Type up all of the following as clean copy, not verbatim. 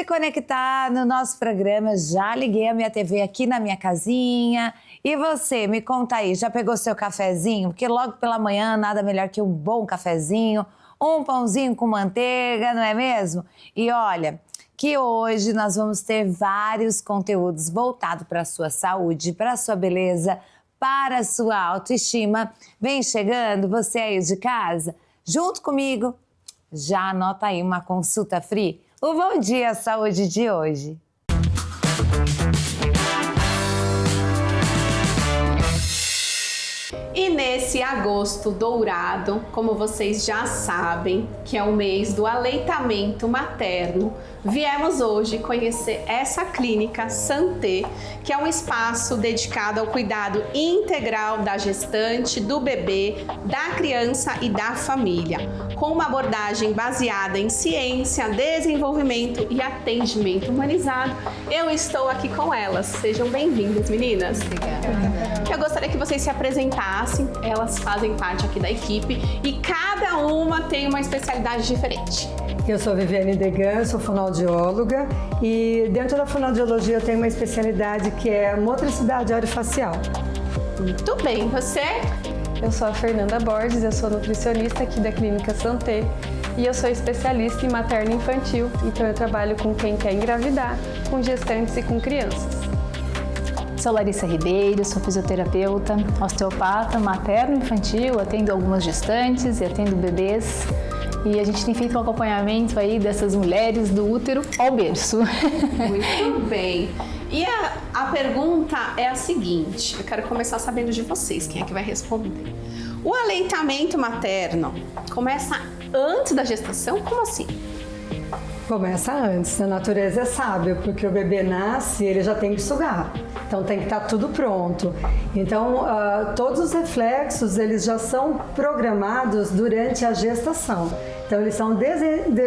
se conectar no nosso programa, já liguei a minha TV aqui na minha casinha. E você, me conta aí, já pegou seu cafezinho? Porque logo pela manhã, nada melhor que um bom cafezinho, um pãozinho com manteiga, não é mesmo? E olha, que hoje nós vamos ter vários conteúdos voltados para a sua saúde, para a sua beleza, para a sua autoestima. Vem chegando, você aí de casa, junto comigo, já anota aí uma consulta free. O Bom Dia Saúde de hoje. E nesse agosto dourado, como vocês já sabem, que é o mês do aleitamento materno, viemos hoje conhecer essa clínica Santé, que é um espaço dedicado ao cuidado integral da gestante, do bebê, da criança e da família, com uma abordagem baseada em ciência, desenvolvimento e atendimento humanizado. Eu estou aqui com elas. Sejam bem-vindas, meninas. Obrigada. Eu gostaria que vocês se apresentassem. Elas fazem parte aqui da equipe e cada uma tem uma especialidade diferente. Eu sou Viviane Degan, sou fonoaudióloga e dentro da fonoaudiologia eu tenho uma especialidade que é motricidade orofacial. Muito bem, você? Eu sou a Fernanda Borges, eu sou nutricionista aqui da Clínica Santé e eu sou especialista em materno infantil, então eu trabalho com quem quer engravidar, com gestantes e com crianças. Sou Larissa Ribeiro, sou fisioterapeuta, osteopata, materno-infantil, atendo algumas gestantes e atendo bebês. E a gente tem feito um acompanhamento aí dessas mulheres do útero ao berço. Muito bem. E a pergunta é a seguinte, eu quero começar sabendo de vocês, quem é que vai responder? O aleitamento materno começa antes da gestação? Como assim? Começa antes, a natureza é sábia, porque o bebê nasce e ele já tem que sugar, então tem que estar tudo pronto. Então, todos os reflexos, eles já são programados durante a gestação. Então, eles são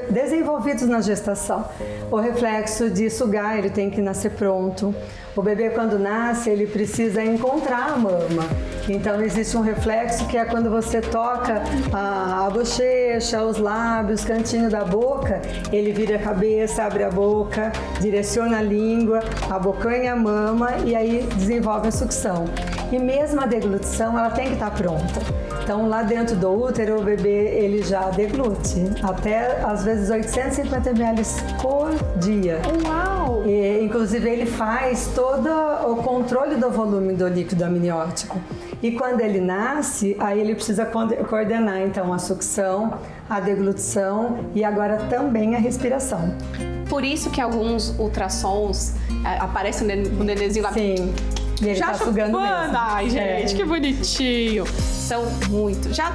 desenvolvidos na gestação. O reflexo de sugar, ele tem que nascer pronto. O bebê, quando nasce, ele precisa encontrar a mama. Então, existe um reflexo que é quando você toca a bochecha, os lábios, cantinho da boca, ele vira a cabeça, abre a boca, direciona a língua, abocanha a mama e aí desenvolve a sucção. E mesmo a deglutição, ela tem que estar pronta. Então, lá dentro do útero, o bebê, ele já deglute, até às vezes 850 ml por dia. Uau! E, inclusive, ele faz todo o controle do volume do líquido amniótico. E quando ele nasce, aí ele precisa coordenar, então, a sucção, a deglutição e agora também a respiração. Por isso que alguns ultrassons aparecem no nenenzinho lá. Sim. E ele tá sugando mesmo. Ai, gente, que bonitinho. São muito. Já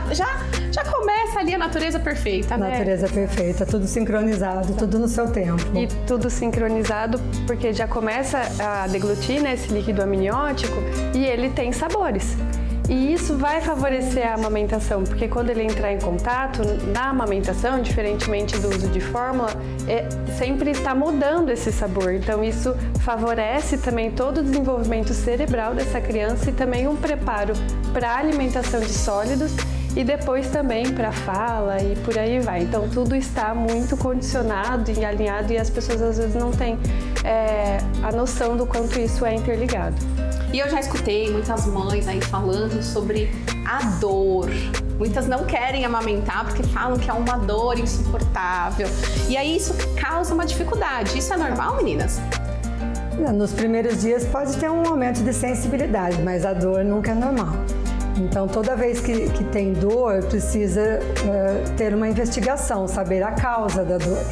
começa ali a natureza perfeita, né? Natureza perfeita, tudo sincronizado, tudo no seu tempo. E tudo sincronizado porque já começa a deglutir, né, esse líquido amniótico e ele tem sabores. E isso vai favorecer a amamentação, porque quando ele entrar em contato, na amamentação, diferentemente do uso de fórmula, sempre está mudando esse sabor. Então isso favorece também todo o desenvolvimento cerebral dessa criança e também um preparo para a alimentação de sólidos e depois também para a fala e por aí vai. Então tudo está muito condicionado e alinhado e as pessoas às vezes não têm a noção do quanto isso é interligado. E eu já escutei muitas mães aí falando sobre a dor. Muitas não querem amamentar porque falam que é uma dor insuportável. E aí isso causa uma dificuldade. Isso é normal, meninas? Nos primeiros dias pode ter um aumento de sensibilidade, mas a dor nunca é normal. Então, toda vez que tem dor, precisa ter uma investigação, saber a causa da dor.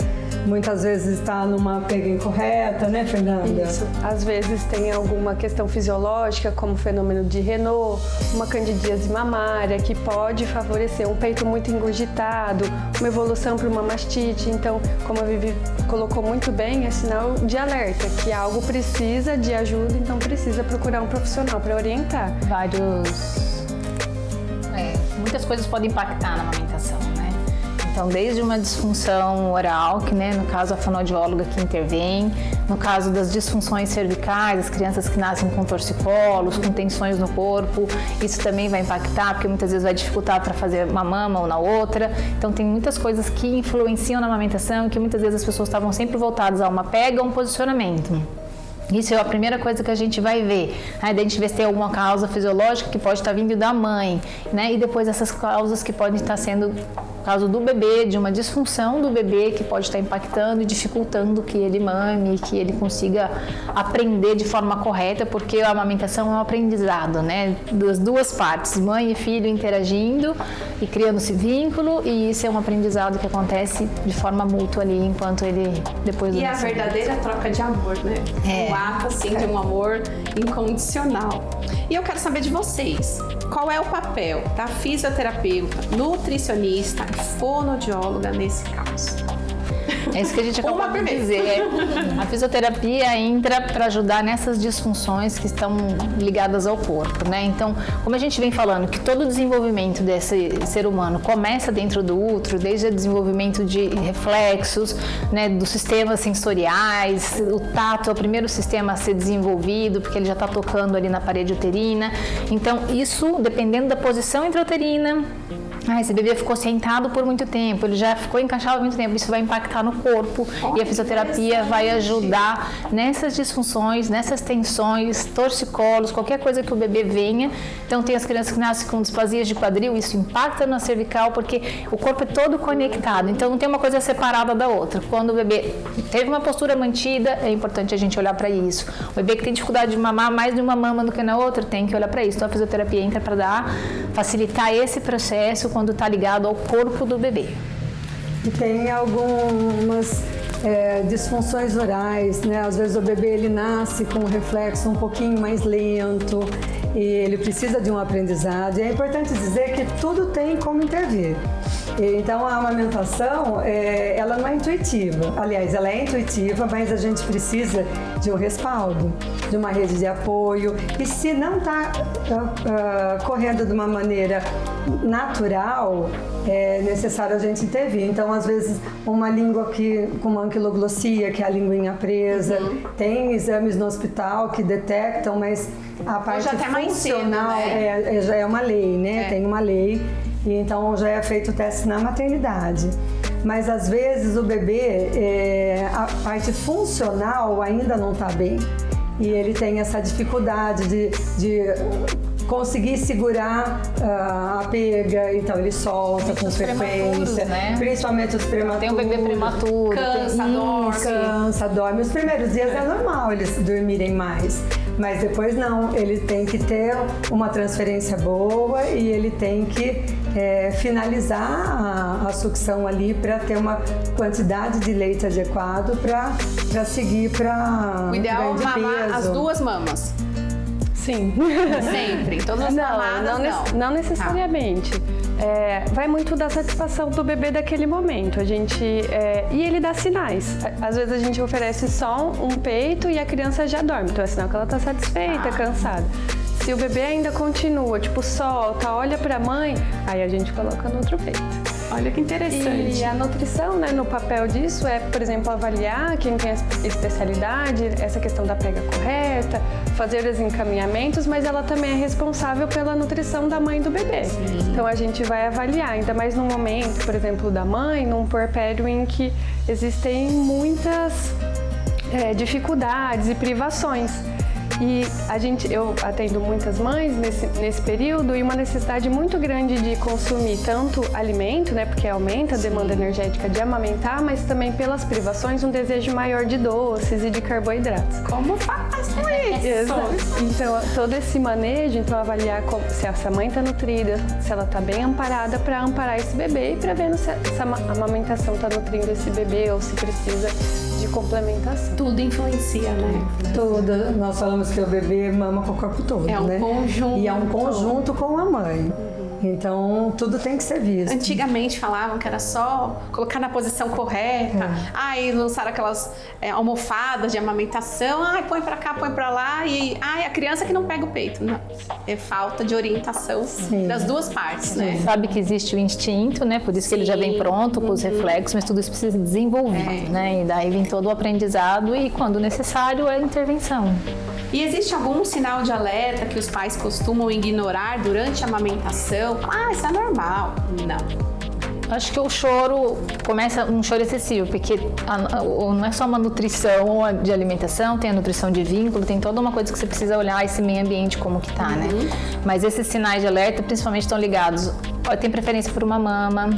Muitas vezes está numa pega incorreta, né, Fernanda? Isso. Às vezes tem alguma questão fisiológica, como o fenômeno de Raynaud, uma candidíase mamária, que pode favorecer um peito muito engurgitado, uma evolução para uma mastite. Então, como a Vivi colocou muito bem, é sinal de alerta, que algo precisa de ajuda, então precisa procurar um profissional para orientar. Muitas coisas podem impactar na amamentação, né? Então, desde uma disfunção oral, que, né, no caso a fonoaudióloga que intervém, no caso das disfunções cervicais, as crianças que nascem com torcicolos, com tensões no corpo, isso também vai impactar, porque muitas vezes vai dificultar para fazer uma mama ou na outra. Então, tem muitas coisas que influenciam na amamentação, que muitas vezes as pessoas estavam sempre voltadas a uma pega ou um posicionamento. Isso é a primeira coisa que a gente vai ver, né? Daí a gente vê se tem alguma causa fisiológica que pode estar vindo da mãe, né? E depois essas causas que podem estar sendo caso do bebê, de uma disfunção do bebê que pode estar impactando e dificultando que ele mame, que ele consiga aprender de forma correta, porque a amamentação é um aprendizado, né? Das duas partes, mãe e filho interagindo e criando esse vínculo, e isso é um aprendizado que acontece de forma mútua ali, enquanto ele depois do E a nascimento. verdadeira troca de amor, né? Um ato, assim, de um amor incondicional. E eu quero saber de vocês, qual é o papel da fisioterapeuta, nutricionista e fonoaudióloga nesse caso? É isso que a gente acabou de dizer. A fisioterapia entra para ajudar nessas disfunções que estão ligadas ao corpo, né? Então, como a gente vem falando, que todo o desenvolvimento desse ser humano começa dentro do útero, desde o desenvolvimento de reflexos, né, dos sistemas sensoriais, o tato é o primeiro sistema a ser desenvolvido, porque ele já está tocando ali na parede uterina. Então, isso, dependendo da posição intrauterina, esse bebê ficou sentado por muito tempo, ele já ficou encaixado por muito tempo, isso vai impactar no corpo, e a fisioterapia vai ajudar nessas disfunções, nessas tensões, torcicolos, qualquer coisa que o bebê venha. Então tem as crianças que nascem com displasias de quadril, isso impacta na cervical, porque o corpo é todo conectado, então não tem uma coisa separada da outra. Quando o bebê teve uma postura mantida, é importante a gente olhar para isso. O bebê que tem dificuldade de mamar mais de uma mama do que na outra, tem que olhar para isso. Então a fisioterapia entra para facilitar esse processo quando está ligado ao corpo do bebê. E tem algumas disfunções orais, né? Às vezes o bebê ele nasce com um reflexo um pouquinho mais lento e ele precisa de um aprendizado. E é importante dizer que tudo tem como intervir. Então a amamentação, ela não é intuitiva. Aliás, ela é intuitiva, mas a gente precisa de um respaldo, de uma rede de apoio. E se não está correndo de uma maneira natural, é necessário a gente intervir. Então, às vezes, uma língua com uma anquiloglossia, que é a linguinha presa, tem exames no hospital que detectam, mas a parte já até mais funcional cedo, né? já é uma lei, né? Tem uma lei, e então já é feito o teste na maternidade. Mas, às vezes, o bebê, a parte funcional ainda não está bem. E ele tem essa dificuldade de conseguir segurar a pega, então ele solta com frequência, né? Principalmente os prematuros. Tem um bebê prematuro. Cansa, dorme. Os primeiros dias é normal eles dormirem mais, mas depois não, ele tem que ter uma transferência boa e ele tem que finalizar a sucção ali para ter uma quantidade de leite adequado para seguir para O ideal é ganho de mamar peso. as duas mamas. Sim. Sempre. Todas as mamadas, não necessariamente. Vai muito da satisfação do bebê daquele momento. E ele dá sinais. Às vezes a gente oferece só um peito e a criança já dorme. Então é sinal que ela está satisfeita, cansada. Se o bebê ainda continua, tipo, solta, olha pra mãe, aí a gente coloca no outro peito. Olha que interessante. E a nutrição, né, no papel disso é, por exemplo, avaliar quem tem especialidade, essa questão da pega correta, fazer os encaminhamentos, mas ela também é responsável pela nutrição da mãe e do bebê. Sim. Então a gente vai avaliar, ainda mais no momento, por exemplo, da mãe, num puerpério em que existem muitas dificuldades e privações. E eu atendo muitas mães nesse período e uma necessidade muito grande de consumir tanto alimento, né, porque aumenta a demanda energética de amamentar, mas também pelas privações um desejo maior de doces e de carboidratos. Como faço isso? Exato. Então, todo esse manejo, então avaliar se essa mãe está nutrida, se ela está bem amparada para amparar esse bebê e para ver se essa amamentação está nutrindo esse bebê ou se precisa de complementação. Tudo influencia, né? Tudo. Nós falamos que o bebê mama com o corpo todo, É um né? conjunto. E é um conjunto com a mãe. Então, tudo tem que ser visto. Antigamente falavam que era só colocar na posição correta. Aí lançaram aquelas almofadas de amamentação. Ai, põe pra cá, põe pra lá. E a criança que não pega o peito. Não. É falta de orientação das duas partes, né? Sabe que existe o instinto, né? Por isso que ele já vem pronto com os reflexos, mas tudo isso precisa ser desenvolvido, né? E daí vem todo o aprendizado e, quando necessário, a intervenção. E existe algum sinal de alerta que os pais costumam ignorar durante a amamentação? Ah, isso é normal. Não. Acho que o choro começa um choro excessivo, porque não é só uma nutrição de alimentação, tem a nutrição de vínculo, tem toda uma coisa que você precisa olhar esse meio ambiente como que tá, né? Mas esses sinais de alerta principalmente estão ligados, tem preferência por uma mama,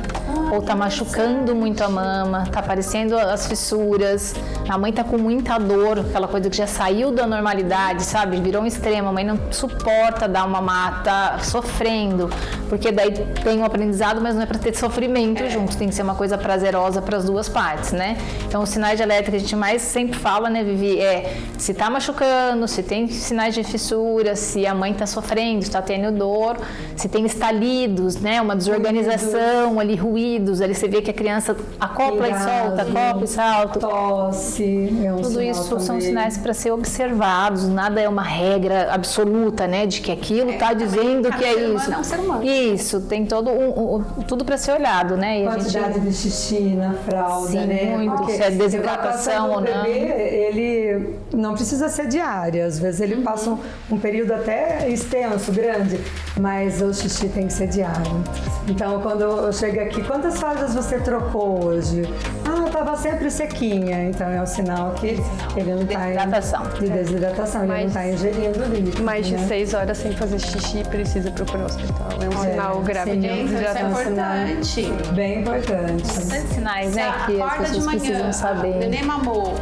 ou tá machucando muito a mama, tá aparecendo as fissuras, a mãe tá com muita dor, aquela coisa que já saiu da normalidade, sabe? Virou um extremo, a mãe não suporta dar uma mama, tá sofrendo, porque daí tem um aprendizado, mas não é para ter sofrimento junto, tem que ser uma coisa prazerosa para as duas partes, né? Então, os sinais de alerta que a gente mais sempre fala, né, Vivi, é se tá machucando, se tem sinais de fissura, se a mãe tá sofrendo, está tendo dor, se tem estalidos, né, uma desorganização ali, ruídos, ali você vê que a criança acopla e solta, acopla e salta. Tosse, tudo isso são sinais para ser observados, nada é uma regra absoluta, né, de que aquilo tá dizendo que é isso. É um ser humano. Isso, tem todo tudo para ser olhado, né? E quantidade de xixi na fralda, sim, né? muito. Porque se é desidratação ou não. Bebê, ele não precisa ser diário, às vezes ele passa um período até extenso, grande, mas o xixi tem que ser diário. Então, quando eu chego aqui, quantas fraldas você trocou hoje? Estava sempre sequinha, então é um sinal que ele não está de desidratação, ele não está ingerindo líquido. Mais de 6 horas sem fazer xixi, precisa procurar o hospital. É um sinal grave de desidratação. Isso é importante. Bem importante. Tantos sinais, né, que as pessoas de manhã, precisam saber. O neném mamou,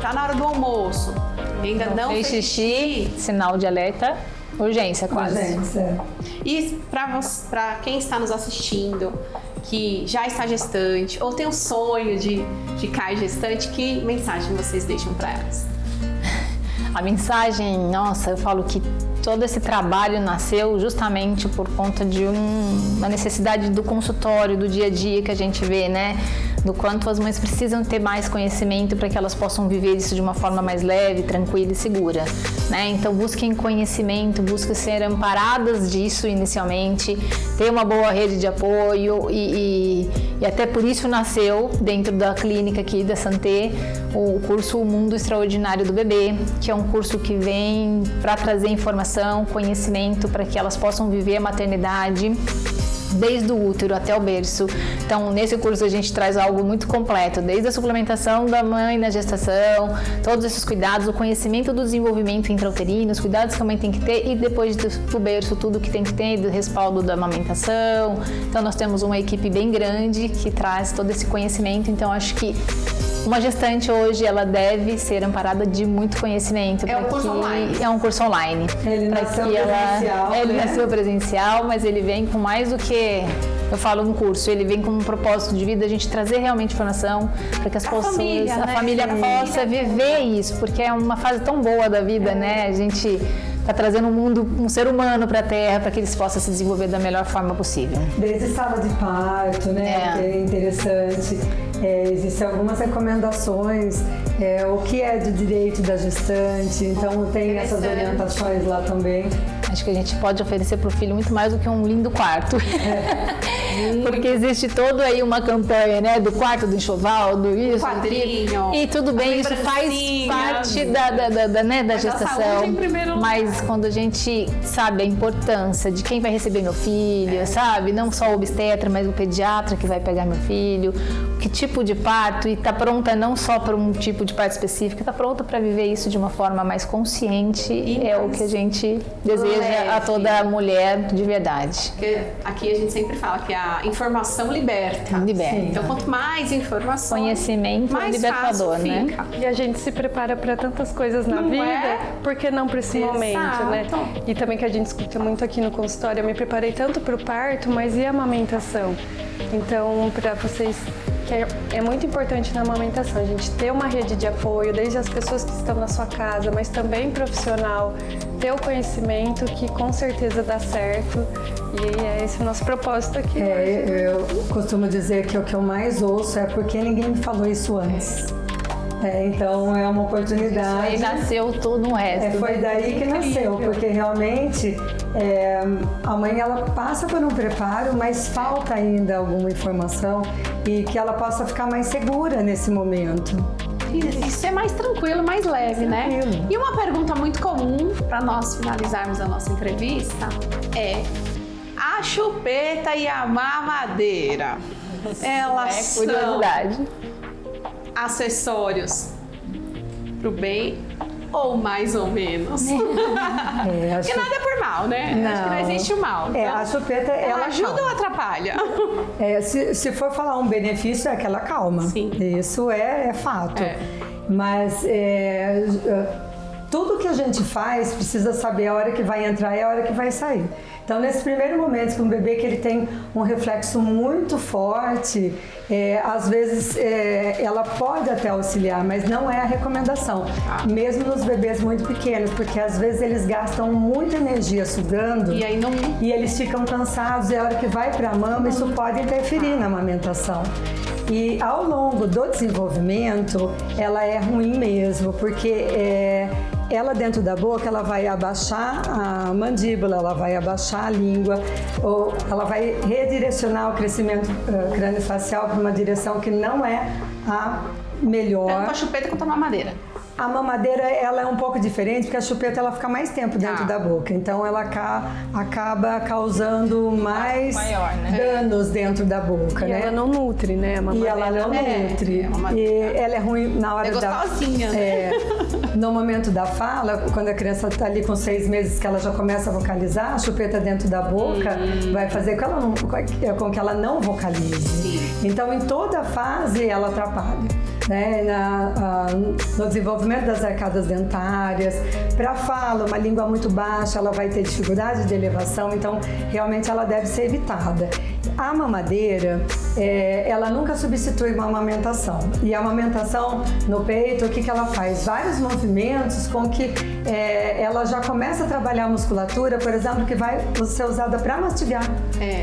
tá na hora do almoço, ainda não fez xixi. Sinal de alerta, urgência quase. Urgência. E para quem está nos assistindo, que já está gestante ou tem o sonho de ficar gestante, que mensagem vocês deixam para elas? A mensagem, nossa, eu falo que todo esse trabalho nasceu justamente por conta de uma necessidade do consultório, do dia a dia que a gente vê, né? Do quanto as mães precisam ter mais conhecimento para que elas possam viver isso de uma forma mais leve, tranquila e segura, né? Então busquem conhecimento, busquem ser amparadas disso inicialmente, ter uma boa rede de apoio e até por isso nasceu dentro da clínica aqui da Santé o curso O Mundo Extraordinário do Bebê, que é um curso que vem para trazer informação, conhecimento para que elas possam viver a maternidade desde o útero até o berço. Então, nesse curso a gente traz algo muito completo, desde a suplementação da mãe na gestação, todos esses cuidados, o conhecimento do desenvolvimento intrauterino, os cuidados que a mãe tem que ter e depois do berço, tudo que tem que ter, do respaldo da amamentação. Então, nós temos uma equipe bem grande que traz todo esse conhecimento. Então, acho que uma gestante hoje, ela deve ser amparada de muito conhecimento. É um curso online. É um curso online. Ele nasceu presencial. Ele né? nasceu presencial, mas ele vem com mais do que eu falo no curso. Ele vem com um propósito de vida, a gente trazer realmente informação para que a família possa viver isso, porque é uma fase tão boa da vida, né? A gente está trazendo um ser humano para a Terra para que eles possam se desenvolver da melhor forma possível. Desde sala de parto, né? Que é interessante. Existem algumas recomendações, o que é de direito da gestante, então tem essas orientações lá também. Acho que a gente pode oferecer para o filho muito mais do que um lindo quarto. Porque existe toda aí uma campanha, né? Do quarto, do enxoval, do isso, quadrinho, e tudo bem, isso faz parte da gestação. Mas quando a gente sabe a importância de quem vai receber meu filho, sabe? Não só o obstetra, mas o pediatra que vai pegar meu filho, que tipo de parto, e tá pronta não só para um tipo de parto específico, tá pronta para viver isso de uma forma mais consciente, é o que a gente deseja a toda mulher de verdade. Porque aqui a gente sempre fala que a informação liberta. Liberta. Então, quanto mais informação, conhecimento mais libertador, né? fica. E a gente se prepara para tantas coisas na vida, por que não para esse momento, né? E também que a gente escuta muito aqui no consultório, eu me preparei tanto para o parto, mas e a amamentação? Então, para vocês, que é muito importante na amamentação, a gente ter uma rede de apoio, desde as pessoas que estão na sua casa, mas também profissional, ter o conhecimento que com certeza dá certo E é esse o nosso propósito aqui. Eu costumo dizer que o que eu mais ouço é porque ninguém me falou isso antes. Então é uma oportunidade. Aí nasceu todo um resto. Foi daí que nasceu, porque realmente a mãe ela passa por um preparo, mas falta ainda alguma informação e que ela possa ficar mais segura nesse momento. E ser mais tranquilo, mais leve, né? E uma pergunta muito comum para nós finalizarmos a nossa entrevista é: a chupeta e a mamadeira, elas são Curiosidade. acessórios pro bem ou mais ou menos? Porque nada é por mal, né? Acho que não existe o mal. Então, A chupeta, ela ajuda ou atrapalha? Se for falar um benefício, é que ela calma. Sim. Isso é fato. Mas tudo que a gente faz precisa saber a hora que vai entrar e a hora que vai sair. Então, nesse primeiro momento, com um bebê que ele tem um reflexo muito forte, às vezes ela pode até auxiliar, mas não é a recomendação. Mesmo nos bebês muito pequenos, porque às vezes eles gastam muita energia sugando E aí não... e eles ficam cansados e a hora que vai para a mama, isso pode interferir na amamentação. E ao longo do desenvolvimento, ela é ruim mesmo, porque ela dentro da boca, ela vai abaixar a mandíbula, ela vai abaixar a língua, ou ela vai redirecionar o crescimento craniofacial para uma direção que não é a melhor. Tanto com a chupeta quanto a mamadeira. A mamadeira, ela é um pouco diferente, porque a chupeta ela fica mais tempo dentro da boca. Então, ela acaba causando mais danos dentro da boca, E né? ela não nutre, né? A E ela não nutre. E ela é ruim na hora gostosinha, né? no momento da fala, quando a criança está ali com 6 meses, que ela já começa a vocalizar, a chupeta dentro da boca vai fazer com que ela não vocalize. Então, em toda fase, ela atrapalha. Né? No desenvolvimento das arcadas dentárias, para a fala, uma língua muito baixa, ela vai ter dificuldade de elevação, então realmente ela deve ser evitada. A mamadeira, ela nunca substitui uma amamentação. E a amamentação no peito, o que ela faz? Vários movimentos com que ela já começa a trabalhar a musculatura, por exemplo, que vai ser usada para mastigar.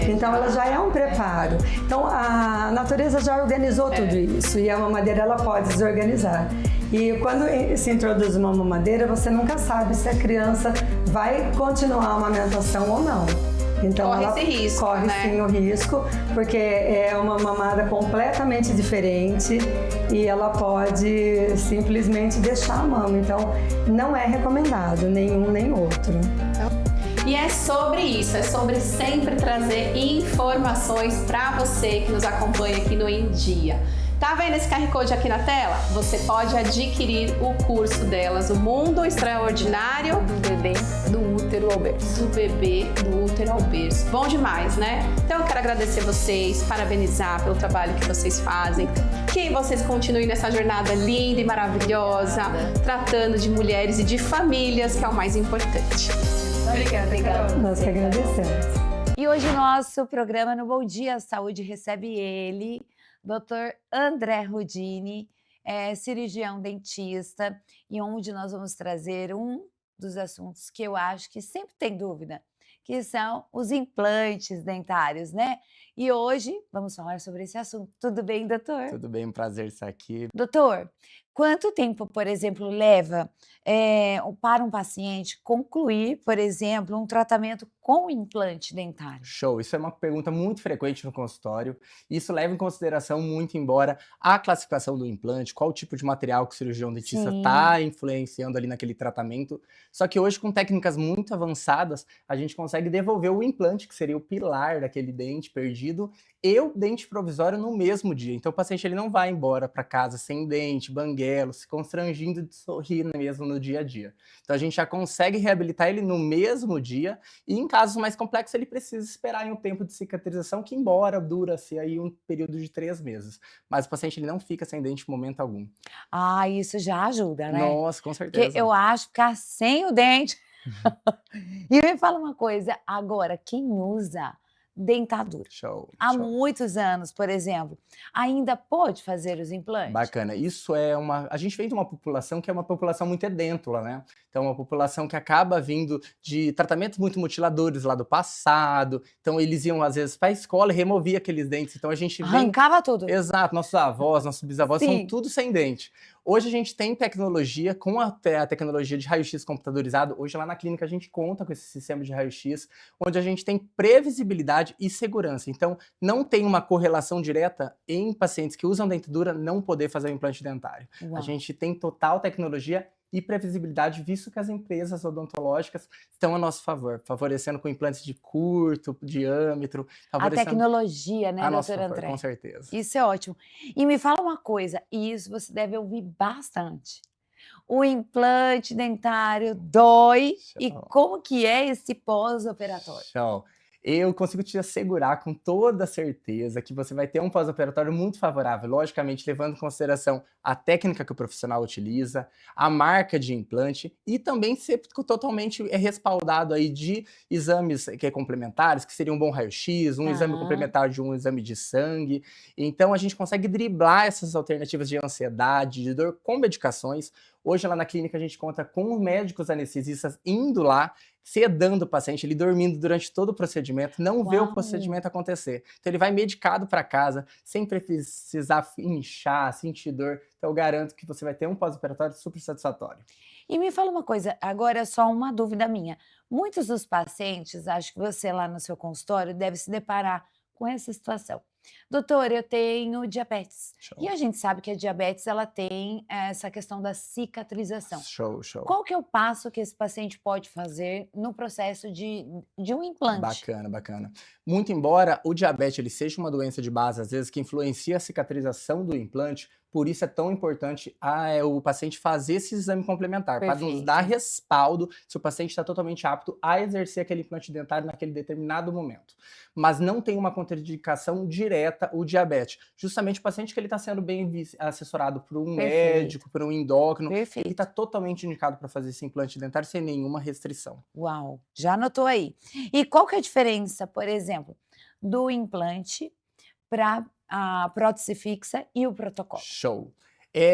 Então ela já é um preparo. Então a natureza já organizou tudo isso e a mamadeira ela pode desorganizar. E quando se introduz uma mamadeira, você nunca sabe se a criança vai continuar a amamentação ou não. Então corre ela esse risco, corre né? sim o risco, porque é uma mamada completamente diferente e ela pode simplesmente deixar a mama. Então não é recomendado nenhum nem outro. E é sobre isso, é sobre sempre trazer informações para você que nos acompanha aqui no Em Dia. Tá vendo esse QR Code aqui na tela? Você pode adquirir o curso delas, O Mundo Extraordinário Do bebê, do útero ao berço. do bebê, do útero ao berço. Bom demais, né? Então eu quero agradecer vocês, parabenizar pelo trabalho que vocês fazem. Que vocês continuem nessa jornada linda e maravilhosa, tratando de mulheres e de famílias, que é o mais importante. Obrigada. Nós que agradecemos. E hoje o nosso programa no Bom Dia Saúde recebe ele, Dr. André Rudini, cirurgião dentista, e onde nós vamos trazer um dos assuntos que eu acho que sempre tem dúvida, que são os implantes dentários, né? E hoje vamos falar sobre esse assunto. Tudo bem, doutor? Tudo bem, um prazer estar aqui. Doutor, quanto tempo, por exemplo, leva para um paciente concluir, por exemplo, um tratamento com implante dentário? Show, isso é uma pergunta muito frequente no consultório. Isso leva em consideração muito, embora a classificação do implante, qual tipo de material que o cirurgião dentista está influenciando ali naquele tratamento. Só que hoje, com técnicas muito avançadas, a gente consegue devolver o implante, que seria o pilar daquele dente perdido, e o dente provisório no mesmo dia. Então o paciente ele não vai embora para casa sem dente, banguelo, se constrangindo de sorrir mesmo no dia a dia. Então a gente já consegue reabilitar ele no mesmo dia e em casos mais complexos ele precisa esperar em um tempo de cicatrização que embora dura-se aí um período de 3 meses. Mas o paciente ele não fica sem dente em momento algum. Ah, isso já ajuda, né? Nossa, com certeza. Porque eu acho ficar sem o dente. E me fala uma coisa, agora, quem usa dentadura. Show, Há show. muitos anos, por exemplo, ainda pode fazer os implantes? Bacana. Isso é a gente vem de uma população que é uma população muito edêntula, né? Então, uma população que acaba vindo de tratamentos muito mutiladores lá do passado. Então, eles iam, às vezes, para a escola e removia aqueles dentes. Então, a gente vem... Arrancava tudo. Exato. Nossos avós, nossos bisavós são Sim. tudo sem dente. Hoje a gente tem tecnologia, com a tecnologia de raio-x computadorizado. Hoje lá na clínica a gente conta com esse sistema de raio-x, onde a gente tem previsibilidade e segurança. Então, não tem uma correlação direta em pacientes que usam dentadura não poder fazer o implante dentário. Uau. A gente tem total tecnologia e previsibilidade, visto que as empresas odontológicas estão a nosso favor, favorecendo com implantes de curto diâmetro, A favorecendo tecnologia, né, a nosso doutor favor, André? com certeza. Isso é ótimo. E me fala uma coisa, e isso você deve ouvir bastante. O implante dentário dói e Show. como que é esse pós-operatório? Show. Eu consigo te assegurar com toda certeza que você vai ter um pós-operatório muito favorável, logicamente levando em consideração a técnica que o profissional utiliza, a marca de implante e também ser totalmente respaldado aí de exames complementares, que seriam um bom raio-x, um exame Tá. complementar de um exame de sangue. Então a gente consegue driblar essas alternativas de ansiedade, de dor com medicações. Hoje lá na clínica a gente conta com médicos anestesistas indo lá, sedando o paciente, ele dormindo durante todo o procedimento, não vê o Uau. procedimento acontecer. Então ele vai medicado para casa, sem precisar inchar, sentir dor. Então eu garanto que você vai ter um pós-operatório super satisfatório. E me fala uma coisa, agora é só uma dúvida minha. Muitos dos pacientes, acho que você lá no seu consultório deve se deparar com essa situação. Doutor, eu tenho diabetes. Show. E a gente sabe que a diabetes ela tem essa questão da cicatrização. Show, show. Qual que é o passo que esse paciente pode fazer no processo de um implante? Bacana, bacana. Muito embora o diabetes ele seja uma doença de base, às vezes, que influencia a cicatrização do implante, por isso é tão importante o paciente fazer esse exame complementar, para nos Perfeito. dar respaldo se o paciente está totalmente apto a exercer aquele implante dentário naquele determinado momento. Mas não tem uma contraindicação direta o diabetes. Justamente o paciente que ele está sendo bem assessorado por um Perfeito. médico, por um endócrino, ele Perfeito. está totalmente indicado para fazer esse implante dentário sem nenhuma restrição. Uau, já anotou aí. E qual que é a diferença, por exemplo, do implante para a prótese fixa e o protocolo? Show.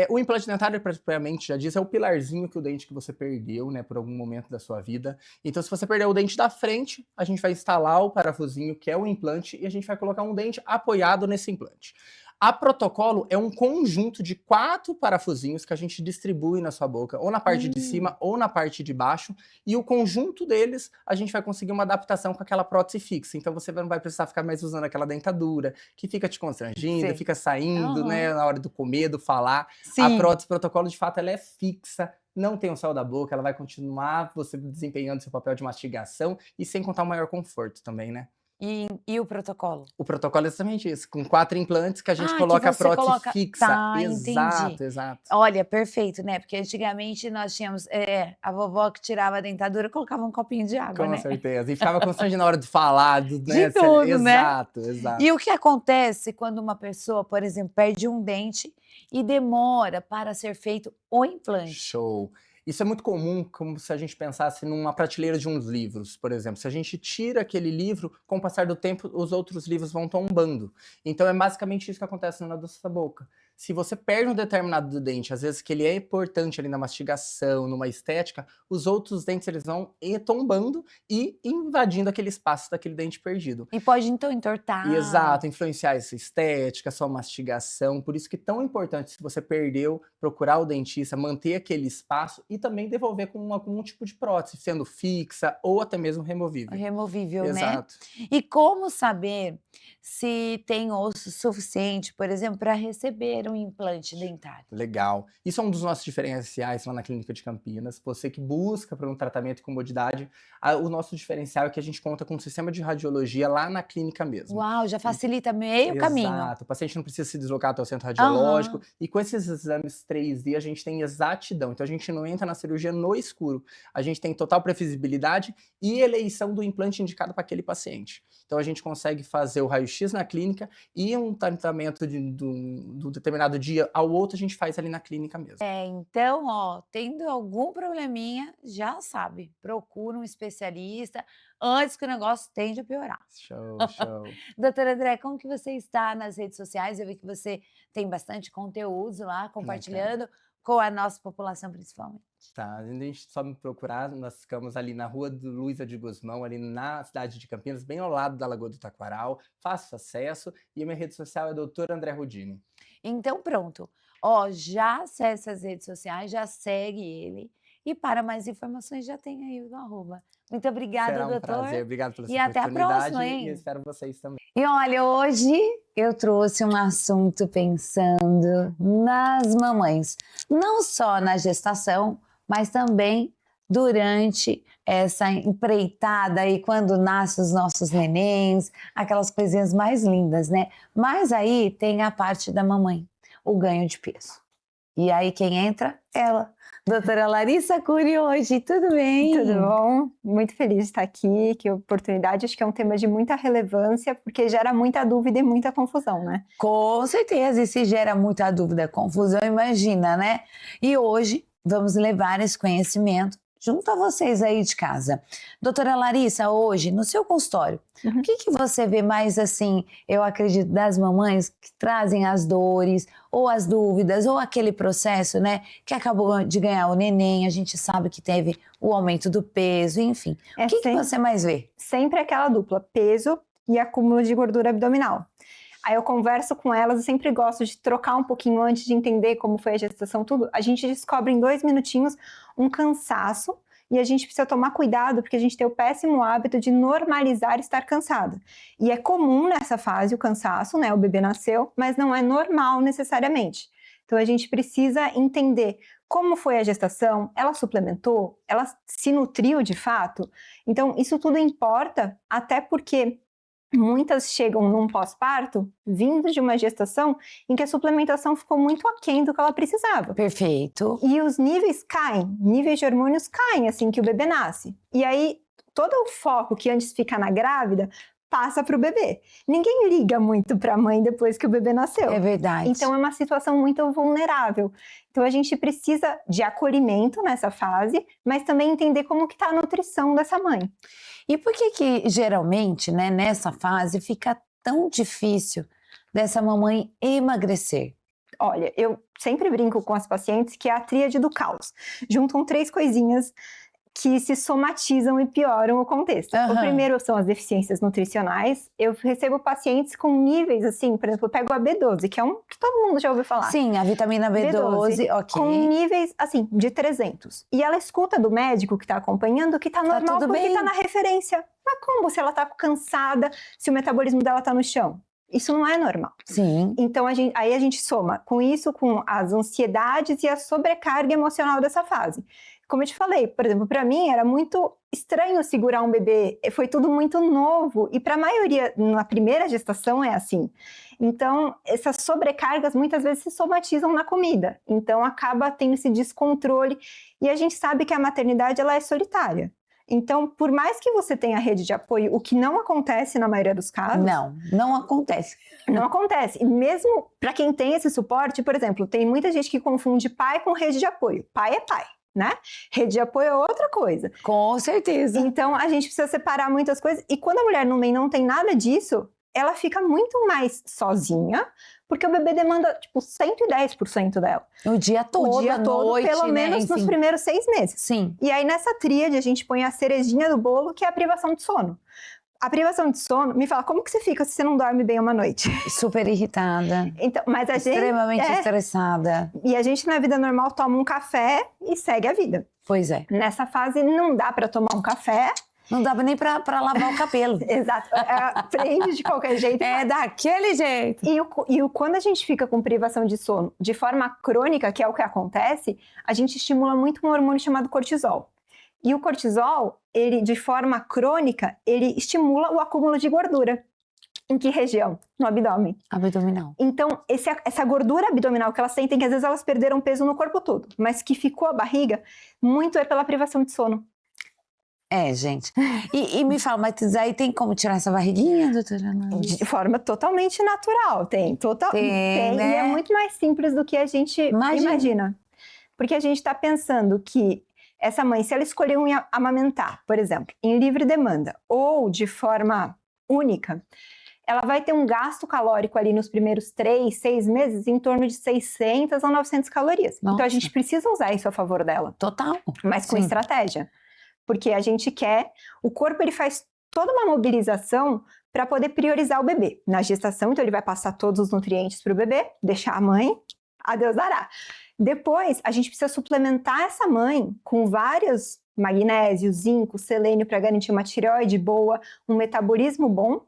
O implante dentário, propriamente já diz, é o pilarzinho que o dente que você perdeu, né, por algum momento da sua vida. Então, se você perdeu o dente da frente, a gente vai instalar o parafusinho, que é o implante, e a gente vai colocar um dente apoiado nesse implante. A protocolo é um conjunto de 4 parafusinhos que a gente distribui na sua boca, ou na parte de cima ou na parte de baixo, e o conjunto deles a gente vai conseguir uma adaptação com aquela prótese fixa. Então você não vai precisar ficar mais usando aquela dentadura que fica te constrangindo, Sim. fica saindo, Aham. né, na hora do comer, do falar. Sim. A prótese protocolo, de fato, ela é fixa, não tem o céu da boca, ela vai continuar você desempenhando seu papel de mastigação e sem contar o maior conforto também, né? E o protocolo? O protocolo é exatamente isso, com 4 implantes que a gente Ah, que coloca a você prótese coloca- fixa. Tá, Exato, entendi. exato. Olha, perfeito, né? Porque antigamente nós tínhamos a vovó que tirava a dentadura e colocava um copinho de água, Com né? certeza. E ficava constrangido na hora de falar, né? De tudo, né? Exato, exato. E o que acontece quando uma pessoa, por exemplo, perde um dente e demora para ser feito o implante? Show. Isso é muito comum, como se a gente pensasse numa prateleira de uns livros, por exemplo. Se a gente tira aquele livro, com o passar do tempo, os outros livros vão tombando. Então é basicamente isso que acontece na nossa boca. Se você perde um determinado dente, às vezes que ele é importante ali na mastigação, numa estética, os outros dentes eles vão tombando e invadindo aquele espaço daquele dente perdido. E pode então entortar. Exato, influenciar essa estética, sua mastigação. Por isso que é tão importante, se você perdeu, procurar o dentista, manter aquele espaço e também devolver com algum tipo de prótese, sendo fixa ou até mesmo removível. Removível, né? Exato. E como saber se tem osso suficiente, por exemplo, para receber um implante dentário? Legal. Isso é um dos nossos diferenciais lá na Clínica de Campinas. Você que busca por um tratamento e comodidade, o nosso diferencial é que a gente conta com um sistema de radiologia lá na clínica mesmo. Uau, já facilita meio caminho. Exato. O paciente não precisa se deslocar até o centro radiológico. E com esses exames 3D, a gente tem exatidão. Então, a gente não entra na cirurgia no escuro. A gente tem total previsibilidade e eleição do implante indicado para aquele paciente. Então, a gente consegue fazer o raio-x na clínica e um tratamento de um determinado dia ao outro, a gente faz ali na clínica mesmo. Então, ó, tendo algum probleminha, já sabe, procura um especialista antes que o negócio tende a piorar. Show, show. Doutora André, como que você está nas redes sociais? Eu vi que você tem bastante conteúdo lá, compartilhando com a nossa população principalmente. Tá, a gente só me procurar, nós ficamos ali na rua do Luiza de Gusmão, ali na cidade de Campinas, bem ao lado da Lagoa do Taquaral, fácil acesso, e a minha rede social é Dr. André Rudini. Então pronto, ó, já acessa as redes sociais, já segue ele, e para mais informações já tem aí o arroba. Muito obrigada, Será um doutor. prazer, obrigado pela E sua até a oportunidade, próxima, hein? e eu espero vocês também. E olha, hoje eu trouxe um assunto pensando nas mamães, não só na gestação, mas também durante essa empreitada aí, quando nascem os nossos nenéns, aquelas coisinhas mais lindas, né? Mas aí tem a parte da mamãe, o ganho de peso. E aí quem entra? Ela. Doutora Larissa Cury hoje, tudo bem? Tudo bom? Muito feliz de estar aqui, que oportunidade, acho que é um tema de muita relevância, porque gera muita dúvida e muita confusão, né? Com certeza, e se gera muita dúvida, confusão, imagina, né? E hoje vamos levar esse conhecimento junto a vocês aí de casa. Doutora Larissa, hoje, no seu consultório, o que você vê mais assim, eu acredito, das mamães que trazem as dores, ou as dúvidas, ou aquele processo, né, que acabou de ganhar o neném, a gente sabe que teve o aumento do peso, enfim. O que você mais vê? Sempre aquela dupla, peso e acúmulo de gordura abdominal. Aí eu converso com elas, eu sempre gosto de trocar um pouquinho antes de entender como foi a gestação, tudo. A gente descobre em 2 minutinhos um cansaço e a gente precisa tomar cuidado porque a gente tem o péssimo hábito de normalizar estar cansada. E é comum nessa fase o cansaço, né? O bebê nasceu, mas não é normal necessariamente. Então a gente precisa entender como foi a gestação, ela suplementou, ela se nutriu de fato. Então isso tudo importa, até porque muitas chegam num pós-parto, vindo de uma gestação em que a suplementação ficou muito aquém do que ela precisava. Perfeito. E os níveis caem, níveis de hormônios caem assim que o bebê nasce. E aí, todo o foco que antes fica na grávida, passa para o bebê. Ninguém liga muito para a mãe depois que o bebê nasceu. É verdade. Então, é uma situação muito vulnerável. Então, a gente precisa de acolhimento nessa fase, mas também entender como que está a nutrição dessa mãe. E por que geralmente, né, nessa fase, fica tão difícil dessa mamãe emagrecer? Olha, eu sempre brinco com as pacientes que é a tríade do caos. Juntam 3 coisinhas que se somatizam e pioram o contexto. O primeiro são as deficiências nutricionais. Eu recebo pacientes com níveis, assim, por exemplo, eu pego a B12, que é um que todo mundo já ouviu falar. Sim, a vitamina B12, ok. Com níveis, assim, de 300. E ela escuta do médico que está acompanhando que está normal porque está na referência. Mas como se ela está cansada, se o metabolismo dela está no chão? Isso não é normal. Sim. Então, aí a gente soma com isso, com as ansiedades e a sobrecarga emocional dessa fase. Como eu te falei, por exemplo, para mim era muito estranho segurar um bebê, foi tudo muito novo e para a maioria, na primeira gestação é assim. Então, essas sobrecargas muitas vezes se somatizam na comida, então acaba tendo esse descontrole e a gente sabe que a maternidade ela é solitária. Então, por mais que você tenha rede de apoio, o que não acontece na maioria dos casos... Não acontece. Não acontece. E mesmo para quem tem esse suporte, por exemplo, tem muita gente que confunde pai com rede de apoio. Pai é pai, né? Rede de apoio é outra coisa. Com certeza. Então, a gente precisa separar muitas coisas. E quando a mulher no meio não tem nada disso, ela fica muito mais sozinha, porque o bebê demanda, tipo, 110% dela. O dia todo, o dia todo, noite, pelo né? menos nos primeiros 6 meses. Sim. E aí, nessa tríade, a gente põe a cerejinha do bolo, que é a privação de sono. A privação de sono, me fala, como que você fica se você não dorme bem uma noite? Super irritada. Então, mas a extremamente estressada. E a gente, na vida normal, toma um café e segue a vida. Pois é. Nessa fase, não dá para tomar um café. Não dava nem para lavar o cabelo. Exato. Prende de qualquer jeito. É daquele jeito. E quando a gente fica com privação de sono de forma crônica, que é o que acontece, a gente estimula muito um hormônio chamado cortisol. E o cortisol, ele, de forma crônica, ele estimula o acúmulo de gordura. Em que região? No abdômen. Abdominal. Então, essa gordura abdominal que elas sentem, que às vezes elas perderam peso no corpo todo, mas que ficou a barriga, muito é pela privação de sono. É, gente. E me fala, mas aí tem como tirar essa barriguinha, doutora Ana? De forma totalmente natural, tem, né? E é muito mais simples do que a gente imagina. Porque a gente está pensando que essa mãe, se ela escolher amamentar, por exemplo, em livre demanda ou de forma única, ela vai ter um gasto calórico ali nos primeiros 3, 6 meses em torno de 600 a 900 calorias. Nossa. Então a gente precisa usar isso a favor dela, Total. mas com Sim. estratégia. Porque a gente quer, o corpo ele faz toda uma mobilização para poder priorizar o bebê. Na gestação, então ele vai passar todos os nutrientes para o bebê, deixar a mãe, a Deus dará. Depois, a gente precisa suplementar essa mãe com vários magnésio, zinco, selênio para garantir uma tireoide boa, um metabolismo bom,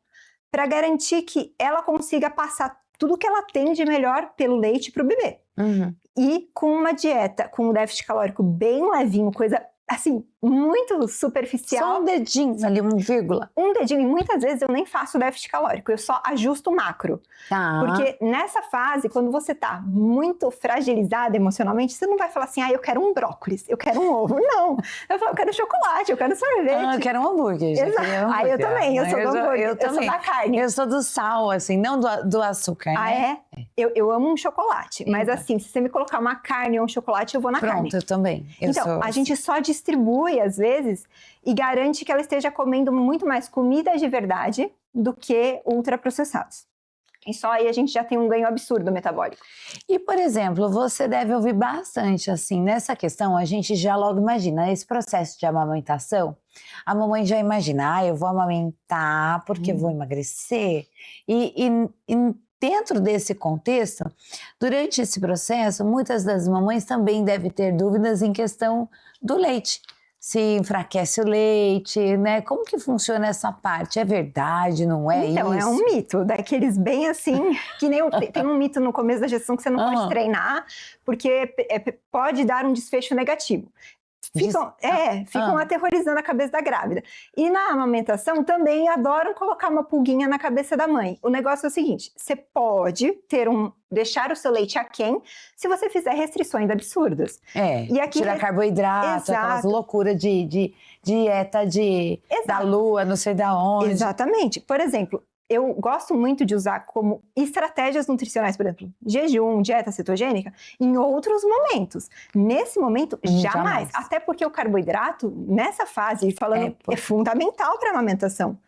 para garantir que ela consiga passar tudo que ela tem de melhor pelo leite para o bebê. Uhum. E com uma dieta com um déficit calórico bem levinho, coisa assim, muito superficial. Só um dedinho ali, uma vírgula. Um dedinho, e muitas vezes eu nem faço déficit calórico, eu só ajusto o macro. Tá. Porque nessa fase, quando você tá muito fragilizada emocionalmente, você não vai falar assim, eu quero um brócolis, eu quero um ovo. Não. Eu falo, eu quero chocolate, eu quero sorvete. Eu quero um hambúrguer. Exato. Eu também, eu sou do hambúrguer, Eu eu sou também. da carne. Eu sou do sal, assim, não do açúcar, né? Eu amo um chocolate, mas Eita. assim, se você me colocar uma carne ou um chocolate, eu vou na carne. Pronto, eu também. Então, a gente só distribui, às vezes, e garante que ela esteja comendo muito mais comida de verdade do que ultraprocessados. E só aí a gente já tem um ganho absurdo metabólico. E, por exemplo, você deve ouvir bastante, assim, nessa questão, a gente já logo imagina, esse processo de amamentação, a mamãe já imagina, eu vou amamentar porque eu vou emagrecer. E dentro desse contexto, durante esse processo, muitas das mamães também devem ter dúvidas em questão do leite. Se enfraquece o leite, né? Como que funciona essa parte? É verdade, não é Então, isso? é um mito, daqueles bem assim, que nem tem um mito no começo da gestação que você não pode treinar, porque pode dar um desfecho negativo. Ficam aterrorizando a cabeça da grávida. E na amamentação também adoram colocar uma pulguinha na cabeça da mãe. O negócio é o seguinte, você pode deixar o seu leite aquém se você fizer restrições absurdas. E aqui tirar carboidrato, aquelas loucuras de dieta da lua, não sei da onde. Exatamente. Por exemplo, eu gosto muito de usar como estratégias nutricionais, por exemplo, jejum, dieta cetogênica, em outros momentos. Nesse momento, jamais. Até porque o carboidrato, nessa fase, é fundamental para a amamentação.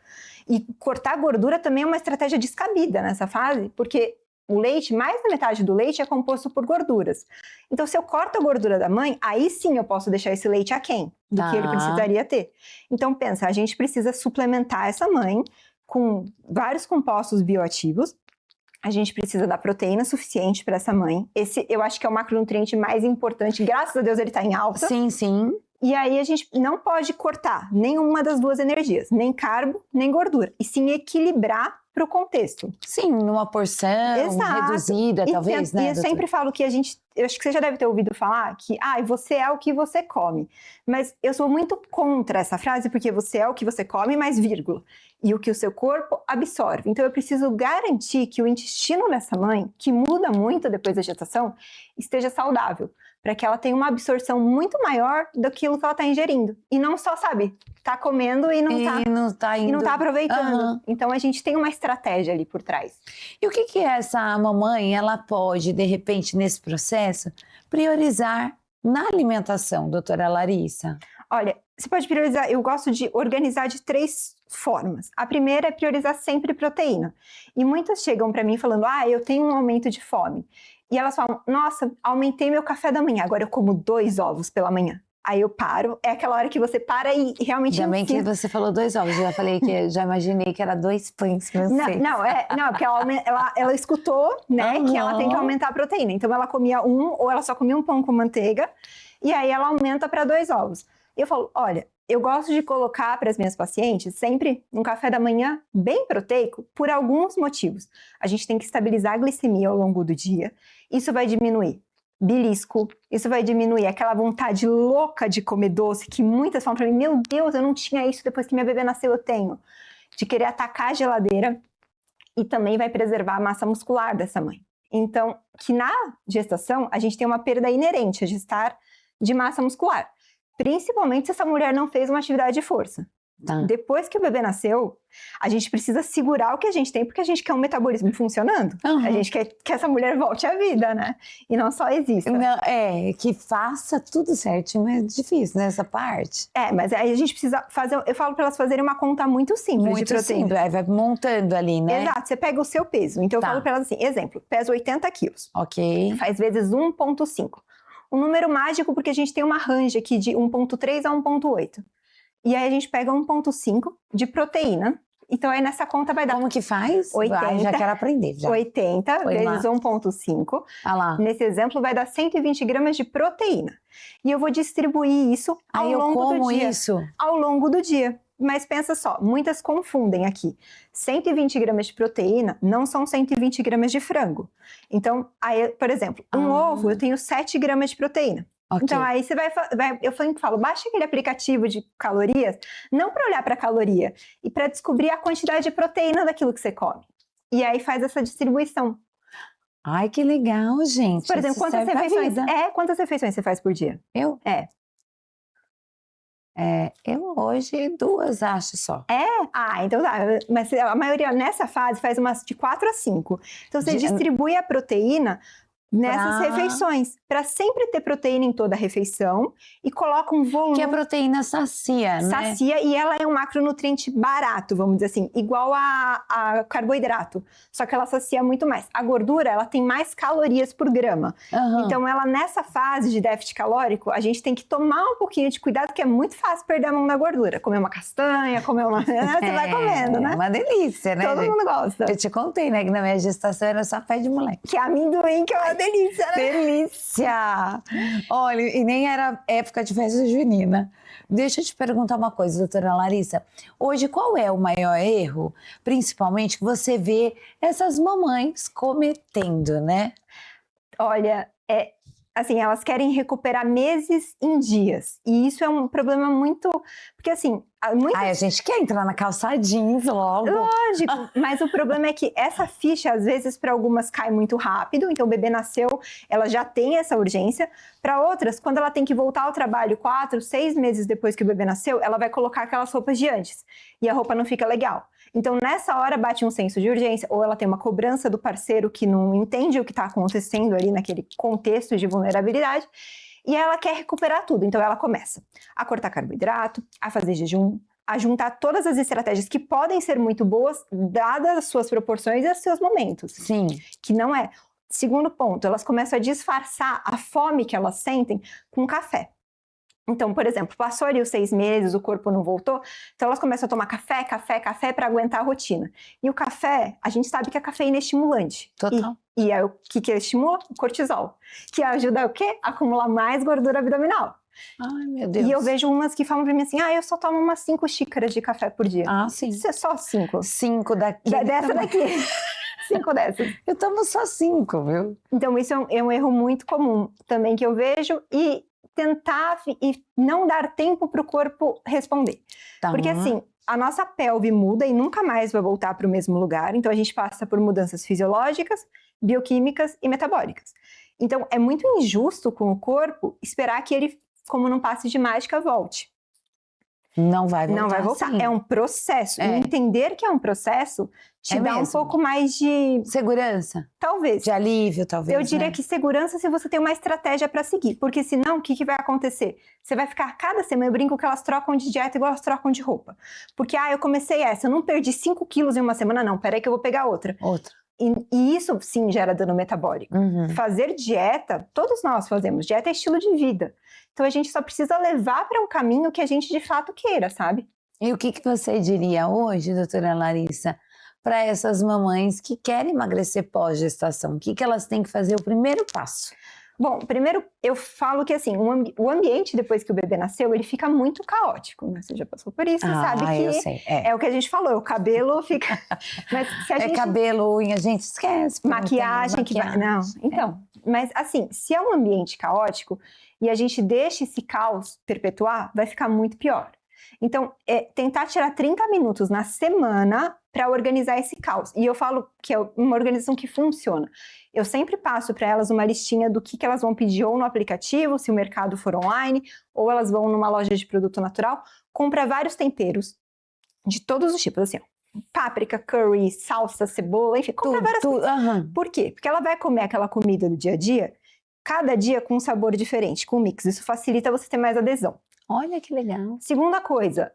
E cortar gordura também é uma estratégia descabida nessa fase, porque o leite, mais da metade do leite é composto por gorduras. Então, se eu corto a gordura da mãe, aí sim eu posso deixar esse leite aquém do que ele precisaria ter. Então, pensa, a gente precisa suplementar essa mãe com vários compostos bioativos. A gente precisa da proteína suficiente para essa mãe. Esse, eu acho que é o macronutriente mais importante. Graças a Deus ele está em alta. Sim, sim. E aí a gente não pode cortar nenhuma das duas energias, nem carbo, nem gordura. E sim equilibrar para o contexto. Sim, numa porção reduzida, talvez, né? E eu sempre falo que eu acho que você já deve ter ouvido falar que você é o que você come. Mas eu sou muito contra essa frase, porque você é o que você come, mais vírgula. E o que o seu corpo absorve. Então eu preciso garantir que o intestino dessa mãe, que muda muito depois da gestação, esteja saudável. Para que ela tenha uma absorção muito maior daquilo que ela está ingerindo. E não só, tá comendo e não tá aproveitando. Então a gente tem uma estratégia ali por trás. E o que essa mamãe, ela pode, de repente, nesse processo, priorizar na alimentação, doutora Larissa? Olha, você pode priorizar, eu gosto de organizar de 3 formas. A primeira é priorizar sempre proteína. E muitas chegam para mim falando, eu tenho um aumento de fome. E elas falam, nossa, aumentei meu café da manhã, agora eu como 2 ovos pela manhã. Aí eu paro, é aquela hora que você para e realmente Ainda bem que você falou 2 ovos, já imaginei que era 2 pães franceses. Não, porque ela escutou, né, que ela tem que aumentar a proteína. Então ela comia ou ela só comia um pão com manteiga, e aí ela aumenta para 2 ovos. E eu falo, olha, eu gosto de colocar para as minhas pacientes sempre um café da manhã bem proteico por alguns motivos. A gente tem que estabilizar a glicemia ao longo do dia. Isso vai diminuir belisco, isso vai diminuir aquela vontade louca de comer doce, que muitas falam para mim, meu Deus, eu não tinha isso depois que minha bebê nasceu, eu tenho. De querer atacar a geladeira, e também vai preservar a massa muscular dessa mãe. Então, que na gestação, a gente tem uma perda inerente a gestar de massa muscular. Principalmente se essa mulher não fez uma atividade de força. Tá. Depois que o bebê nasceu, a gente precisa segurar o que a gente tem, porque a gente quer um metabolismo funcionando. Uhum. A gente quer que essa mulher volte à vida, né? E não só exista. Não, que faça tudo certinho, é difícil nessa parte. Mas aí a gente precisa fazer, eu falo para elas fazerem uma conta muito simples de Muito proteína. simples, aí vai montando ali, né? Exato, você pega o seu peso. Então eu falo para elas assim, exemplo, peso 80 quilos. Ok. Faz vezes 1,5. Um número mágico porque a gente tem uma range aqui de 1,3 a 1,8. E aí a gente pega 1,5 de proteína. Então aí nessa conta vai dar... Como que faz? 80. Ai, já quero aprender. Já. 80 Foi vezes 1,5. Ah lá. Nesse exemplo vai dar 120 gramas de proteína. E eu vou distribuir isso ao Aí eu longo do como dia. isso? Ao longo do dia. Mas pensa só, muitas confundem aqui. 120 gramas de proteína não são 120 gramas de frango. Então, aí, por exemplo, um ovo eu tenho 7 gramas de proteína. Ok. Então aí você vai, eu sempre falo, baixa aquele aplicativo de calorias, não para olhar para a caloria, e para descobrir a quantidade de proteína daquilo que você come. E aí faz essa distribuição. Ai, que legal, gente. Por exemplo, Isso quantas serve pra refeições? vida. Quantas refeições você faz por dia? Eu? É. Eu hoje 2, acho só. Então tá. Mas a maioria nessa fase faz umas de 4 a 5. Então você distribui a proteína nessas refeições, para sempre ter proteína em toda a refeição e coloca um volume. Que a proteína sacia, né? Sacia, e ela é um macronutriente barato, vamos dizer assim, igual a carboidrato, só que ela sacia muito mais. A gordura, ela tem mais calorias por grama. Uhum. Então, ela nessa fase de déficit calórico, a gente tem que tomar um pouquinho de cuidado, porque é muito fácil perder a mão na gordura. Comer uma castanha, comer uma... Você vai comendo, né? É uma delícia, né? Todo mundo gosta. Eu te contei, né, que na minha gestação era só pé de moleque. Que é amendoim, que é uma delícia, né? Delícia! Olha, e nem era época de festa junina. Deixa eu te perguntar uma coisa, doutora Larissa. Hoje, qual é o maior erro, principalmente, que você vê essas mamães cometendo, né? Olha, assim, elas querem recuperar meses em dias. E isso é um problema muito... Porque, assim... A gente quer entrar na calça jeans logo. Lógico, mas o problema é que essa ficha, às vezes, para algumas cai muito rápido. Então, o bebê nasceu, ela já tem essa urgência. Para outras, quando ela tem que voltar ao trabalho 4, 6 meses depois que o bebê nasceu, ela vai colocar aquelas roupas de antes. E a roupa não fica legal. Então, nessa hora, bate um senso de urgência, ou ela tem uma cobrança do parceiro que não entende o que está acontecendo ali naquele contexto de vulnerabilidade, e ela quer recuperar tudo. Então, ela começa a cortar carboidrato, a fazer jejum, a juntar todas as estratégias que podem ser muito boas, dadas as suas proporções e os seus momentos. Sim. Que não é. Segundo ponto, elas começam a disfarçar a fome que elas sentem com café. Então, por exemplo, passou ali os 6 meses, o corpo não voltou, então elas começam a tomar café para aguentar a rotina. E o café, a gente sabe que a cafeína é estimulante. Total. E aí, o que estimula? O cortisol. Que ajuda o quê? A acumular mais gordura abdominal. Ai, meu Deus. E eu vejo umas que falam pra mim assim, eu só tomo umas 5 xícaras de café por dia. Ah, sim. Isso é só 5. 5 daqui. Dessa daqui. 5 dessas. Eu tomo só 5, viu? Então, isso é um erro muito comum também que eu vejo, e tentar e não dar tempo para o corpo responder. Tá. Porque assim, a nossa pelve muda e nunca mais vai voltar para o mesmo lugar. Então a gente passa por mudanças fisiológicas, bioquímicas e metabólicas. Então é muito injusto com o corpo esperar que ele, como num passe de mágica, volte. Não vai voltar. Não vai voltar. Sim. É um processo. É. E entender que é um processo te dá um mesmo. pouco mais de... Segurança. Talvez. De alívio, talvez. Eu diria né? que segurança se você tem uma estratégia para seguir. Porque senão, o que vai acontecer? Você vai ficar, cada semana, eu brinco que elas trocam de dieta igual elas trocam de roupa. Porque, eu comecei essa, eu não perdi 5 quilos em uma semana, não. Peraí que eu vou pegar outra. Outra. E isso, sim, gera dano metabólico. Uhum. Fazer dieta, todos nós fazemos. Dieta é estilo de vida. Então, a gente só precisa levar para um caminho que a gente, de fato, queira, sabe? E o que você diria hoje, doutora Larissa, para essas mamães que querem emagrecer pós-gestação? O que elas têm que fazer? O primeiro passo. Bom, primeiro eu falo que assim, o ambiente depois que o bebê nasceu, ele fica muito caótico, né? Você já passou por isso, sabe que eu sei. é o que a gente falou, o cabelo fica... Mas se a gente... cabelo, unha, a gente esquece. Maquiagem que vai... Não, então... Mas assim, se é um ambiente caótico e a gente deixa esse caos perpetuar, vai ficar muito pior. Então, tentar tirar 30 minutos na semana para organizar esse caos. E eu falo que é uma organização que funciona. Eu sempre passo para elas uma listinha do que elas vão pedir ou no aplicativo, se o mercado for online, ou elas vão numa loja de produto natural, compra vários temperos, de todos os tipos, assim, ó. Páprica, curry, salsa, cebola, enfim, compra várias coisas. Por quê? Porque ela vai comer aquela comida do dia a dia, cada dia com um sabor diferente, com mix. Isso facilita você ter mais adesão. Olha que legal. Segunda coisa,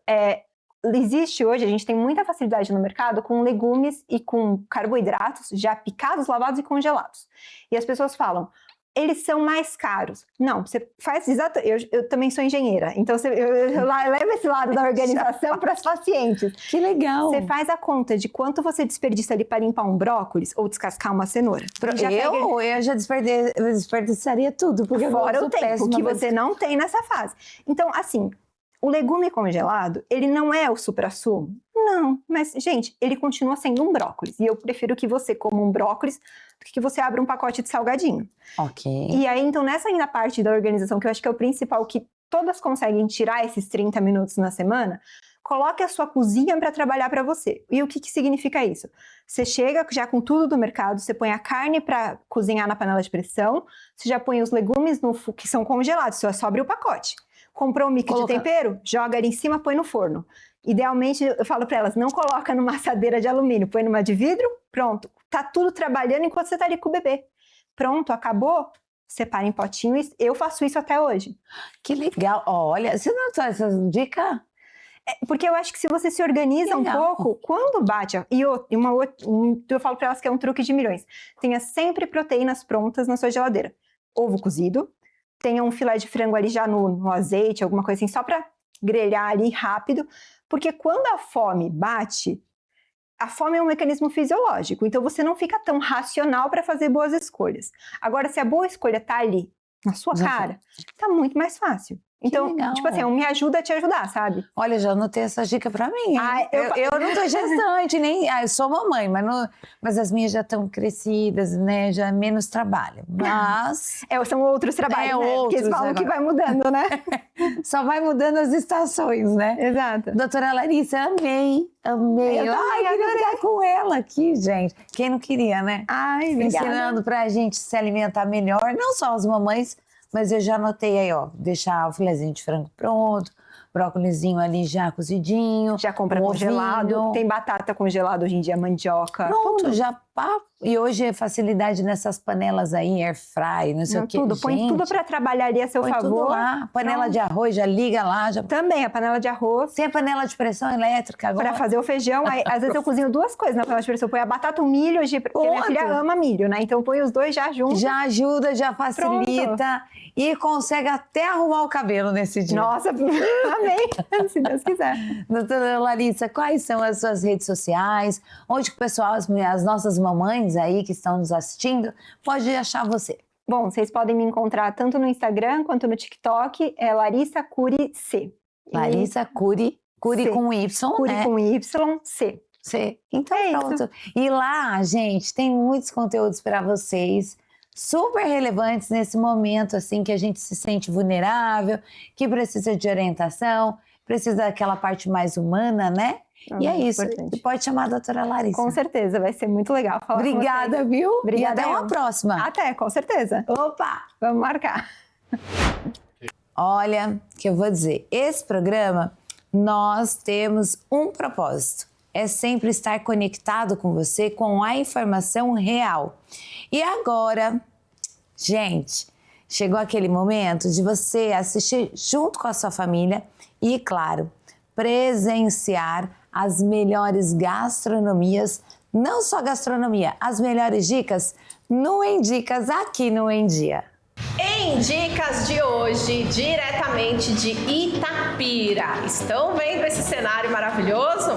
existe hoje, a gente tem muita facilidade no mercado com legumes e com carboidratos já picados, lavados e congelados. E as pessoas falam, eles são mais caros. Não, você faz exatamente. Eu também sou engenheira, então eu levo esse lado da organização para os pacientes. Que legal. Você faz a conta de quanto você desperdiça ali para limpar um brócolis ou descascar uma cenoura. Eu já desperdiçaria tudo, porque fora o tempo que você não tem nessa fase. Então, assim, o legume congelado, ele não é o suprassumo? Não, mas, gente, ele continua sendo um brócolis. E eu prefiro que você coma um brócolis do que você abra um pacote de salgadinho. Ok. E aí, então, nessa ainda parte da organização, que eu acho que é o principal, que todas conseguem tirar esses 30 minutos na semana, coloque a sua cozinha para trabalhar para você. E o que significa isso? Você chega já com tudo do mercado, você põe a carne para cozinhar na panela de pressão, você já põe os legumes que são congelados, você só abre o pacote. Comprou um mix de tempero? Joga ali em cima, põe no forno. Idealmente, eu falo para elas, não coloca numa assadeira de alumínio, põe numa de vidro, pronto. Tá tudo trabalhando enquanto você tá ali com o bebê. Pronto, acabou, separa em potinhos. Eu faço isso até hoje. Que legal. Olha, você não dá essas dicas? Porque eu acho que se você se organiza um pouco, quando bate... eu falo para elas que é um truque de milhões. Tenha sempre proteínas prontas na sua geladeira. Ovo cozido, tenha um filé de frango ali já no azeite, alguma coisa assim, só para grelhar ali rápido, porque quando a fome bate, a fome é um mecanismo fisiológico, então você não fica tão racional para fazer boas escolhas. Agora, se a boa escolha tá ali na sua cara, tá muito mais fácil. Então, tipo assim, me ajuda a te ajudar, sabe? Olha, já anotei essa dica pra mim. Eu não tô gestante, nem... eu sou mamãe, mas as minhas já estão crescidas, né? Já menos trabalho. Mas... são outros trabalhos, né? Porque eles falam que vai mudando, né? Só vai mudando as estações, né? Exato. Doutora Larissa, amei. Eu queria estar com ela aqui, gente. Quem não queria, né? Ai, ensinando pra gente se alimentar melhor, não só as mamães, mas eu já anotei aí, ó, deixar o filezinho de frango pronto, brócolizinho ali já cozidinho. Já compra congelado, tem batata congelada hoje em dia, mandioca. Pronto, já e hoje é facilidade nessas panelas aí, air fry, não sei o que. Tudo, põe tudo pra trabalhar ali a seu favor. Tudo lá, panela de arroz, já liga lá. Também, a panela de arroz. Tem a panela de pressão elétrica agora. Pra fazer o feijão, aí, às vezes eu cozinho duas coisas na panela de pressão. Eu ponho a batata, o milho, porque minha filha ama milho, né? Então eu ponho os dois já juntos. Já ajuda, já facilita. Pronto. E consegue até arrumar o cabelo nesse dia. Nossa, amei, se Deus quiser. Doutora Larissa, quais são as suas redes sociais? Onde que o pessoal, as nossas mamães aí que estão nos assistindo, pode achar você? Bom, vocês podem me encontrar tanto no Instagram quanto no TikTok, é Larissa Curi C. Larissa Curi C. Com Y, Curi né? com Y, C. C. Então pronto. E lá, gente, tem muitos conteúdos para vocês, super relevantes nesse momento, assim, que a gente se sente vulnerável, que precisa de orientação, precisa daquela parte mais humana, né? E é isso. Você pode chamar a doutora Larissa. Com certeza, vai ser muito legal falar com vocês. Obrigada, viu? Obrigada. E até uma próxima. Até, com certeza. Opa! Vamos marcar. Olha, que eu vou dizer, esse programa, nós temos um propósito. É sempre estar conectado com você, com a informação real. E agora, gente, chegou aquele momento de você assistir junto com a sua família e, claro, presenciar as melhores gastronomias, não só gastronomia, as melhores dicas no Endicas aqui no Endia. Em Dicas de hoje, diretamente de Itapira. Estão vendo esse cenário maravilhoso?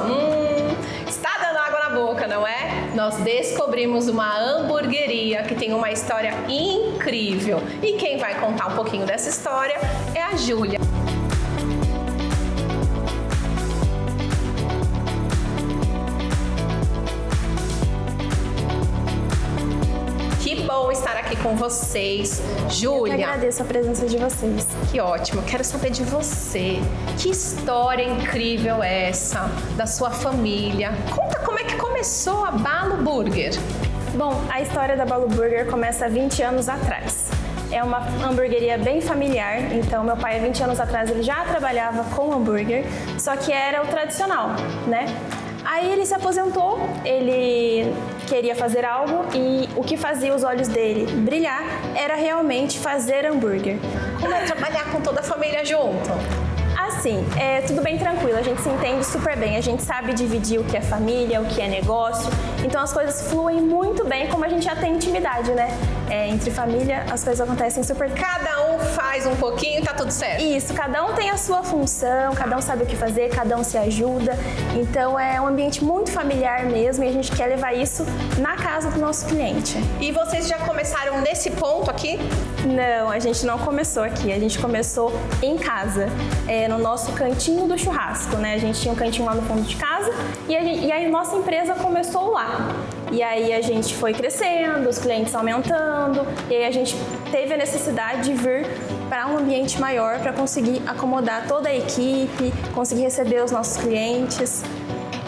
Está dando água na boca, não é? Nós descobrimos uma hamburgueria que tem uma história incrível. E quem vai contar um pouquinho dessa história é a Júlia. Que bom estar aqui com vocês. Júlia. Eu que agradeço a presença de vocês. Que ótimo. Quero saber de você. Que história incrível é essa da sua família? Conta como é que começou a Balo Burger. Bom, a história da Balo Burger começa há 20 anos atrás. é uma hamburgueria bem familiar. Então, meu pai, há 20 anos atrás, ele já trabalhava com hambúrguer, só que era o tradicional, né? Aí ele se aposentou, ele queria fazer algo e o que fazia os olhos dele brilhar era realmente fazer hambúrguer. Como é trabalhar com toda a família junto? Assim, é tudo bem tranquilo, a gente se entende super bem, a gente sabe dividir o que é família, o que é negócio, então as coisas fluem muito bem, como a gente já tem intimidade, né? Entre família, as coisas acontecem super... Cada um faz um pouquinho e tá tudo certo? Isso, cada um tem a sua função, cada um sabe o que fazer, cada um se ajuda, então é um ambiente muito familiar mesmo e a gente quer levar isso na casa do nosso cliente. E vocês já começaram nesse ponto aqui? Não, a gente não começou aqui, a gente começou em casa, no nosso cantinho do churrasco, né? A gente tinha um cantinho lá no fundo de casa e aí nossa empresa começou lá. E aí a gente foi crescendo, os clientes aumentando, e aí a gente teve a necessidade de vir para um ambiente maior para conseguir acomodar toda a equipe, conseguir receber os nossos clientes.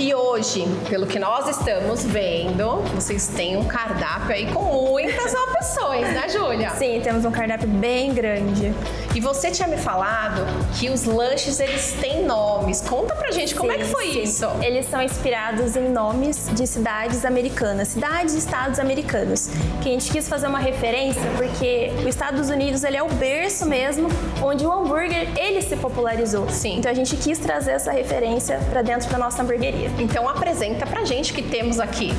E hoje, pelo que nós estamos vendo, vocês têm um cardápio aí com muitas opções, né, Júlia? Sim, temos um cardápio bem grande. E você tinha me falado que os lanches, eles têm nomes. Conta pra gente como é que foi isso. Eles são inspirados em nomes de cidades americanas, cidades e estados americanos. Que a gente quis fazer uma referência porque os Estados Unidos, ele é o berço mesmo onde o hambúrguer, ele se popularizou. Sim. Então a gente quis trazer essa referência pra dentro da nossa hamburgueria. Então apresenta pra gente o que temos aqui.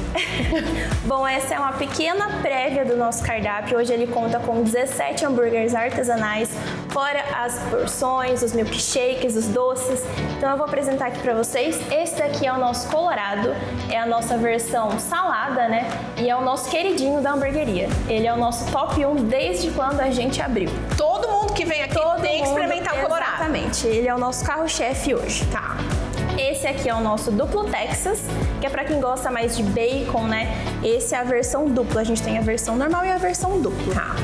Bom, essa é uma pequena prévia do nosso cardápio. Hoje ele conta com 17 hambúrgueres artesanais, fora as porções, os milkshakes, os doces. Então eu vou apresentar aqui pra vocês. Esse daqui é o nosso Colorado, é a nossa versão salada, né? E é o nosso queridinho da hamburgueria. Ele é o nosso top 1 desde quando a gente abriu. Todo mundo que vem aqui tem que experimentar o Colorado. Exatamente, ele é o nosso carro-chefe hoje. Tá. Esse aqui é o nosso duplo Texas, que é pra quem gosta mais de bacon, né? Esse é a versão dupla. A gente tem a versão normal e a versão dupla. Tá.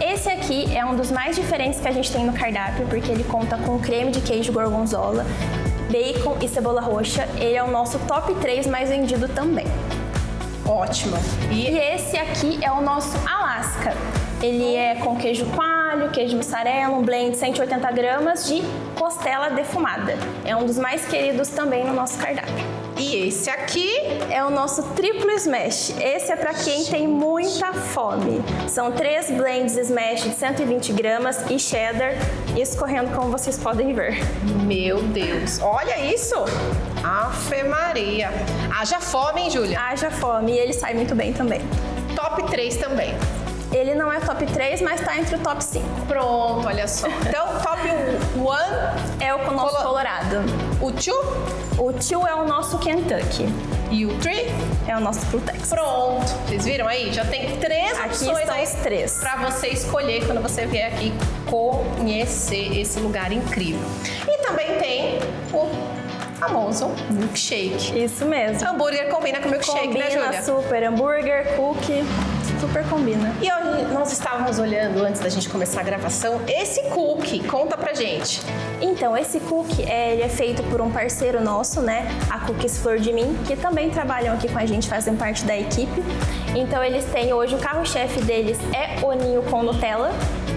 Esse aqui é um dos mais diferentes que a gente tem no cardápio, porque ele conta com creme de queijo gorgonzola, bacon e cebola roxa. Ele é o nosso top 3 mais vendido também. Ótimo. E esse aqui é o nosso Alaska. Ele é com queijo coalho, queijo mussarela, um blend de 180 gramas de costela defumada. É um dos mais queridos também no nosso cardápio. E esse aqui é o nosso triplo smash. Esse é para quem tem muita fome. São 3 blends smash de 120 gramas e cheddar escorrendo, como vocês podem ver. Meu Deus, olha isso! Afe Maria. Haja fome, hein, Júlia? Haja fome e ele sai muito bem também. Top 3 também. Ele não é top 3, mas tá entre o top 5. Pronto, olha só. Então, top 1 é o nosso Colorado. O 2? O 2 é o nosso Kentucky. E o 3? É o nosso Blue Texas. Pronto. Vocês viram aí? Já tem 3 opções estão aí os 3 pra você escolher quando você vier aqui conhecer esse lugar incrível. E também tem o famoso milkshake. Isso mesmo. Hambúrguer combina com milkshake, combina, né, Júlia? Combina super. Hambúrguer, cookie, super combina. E hoje nós estávamos olhando, antes da gente começar a gravação, esse cookie. Conta pra gente. Então, esse cookie, ele é feito por um parceiro nosso, né? A Cookies Flor de Mim, que também trabalham aqui com a gente, fazem parte da equipe. Então, eles têm hoje, o carro-chefe deles é o ninho com Nutella,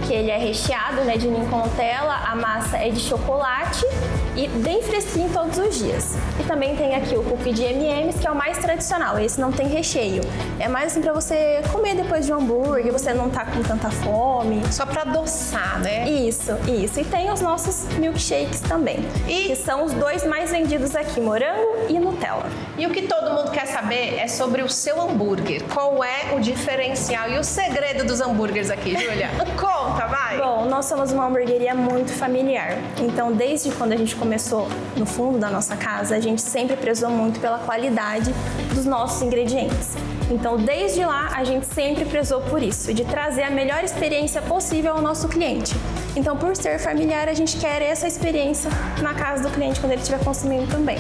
que ele é recheado, né, de ninho com Nutella. A massa é de chocolate e bem fresquinho todos os dias. E também tem aqui o cookie de M&M's, que é o mais tradicional. Esse não tem recheio. É mais assim pra você comer depois de um hambúrguer, você não tá com tanta fome. Só pra adoçar, né? Isso. E tem os nossos milkshakes também, que são os 2 mais vendidos aqui, morango e Nutella. E o que todo mundo quer saber é sobre o seu hambúrguer. Qual é o diferencial e o segredo dos hambúrgueres aqui, Júlia? Conta, vai! Bom, nós somos uma hamburgueria muito familiar. Então, desde quando a gente começou no fundo da nossa casa, a gente sempre prezou muito pela qualidade dos nossos ingredientes. Então, desde lá, a gente sempre prezou por isso, de trazer a melhor experiência possível ao nosso cliente. Então, por ser familiar, a gente quer essa experiência na casa do cliente quando ele estiver consumindo também.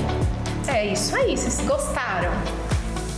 É isso aí, vocês gostaram?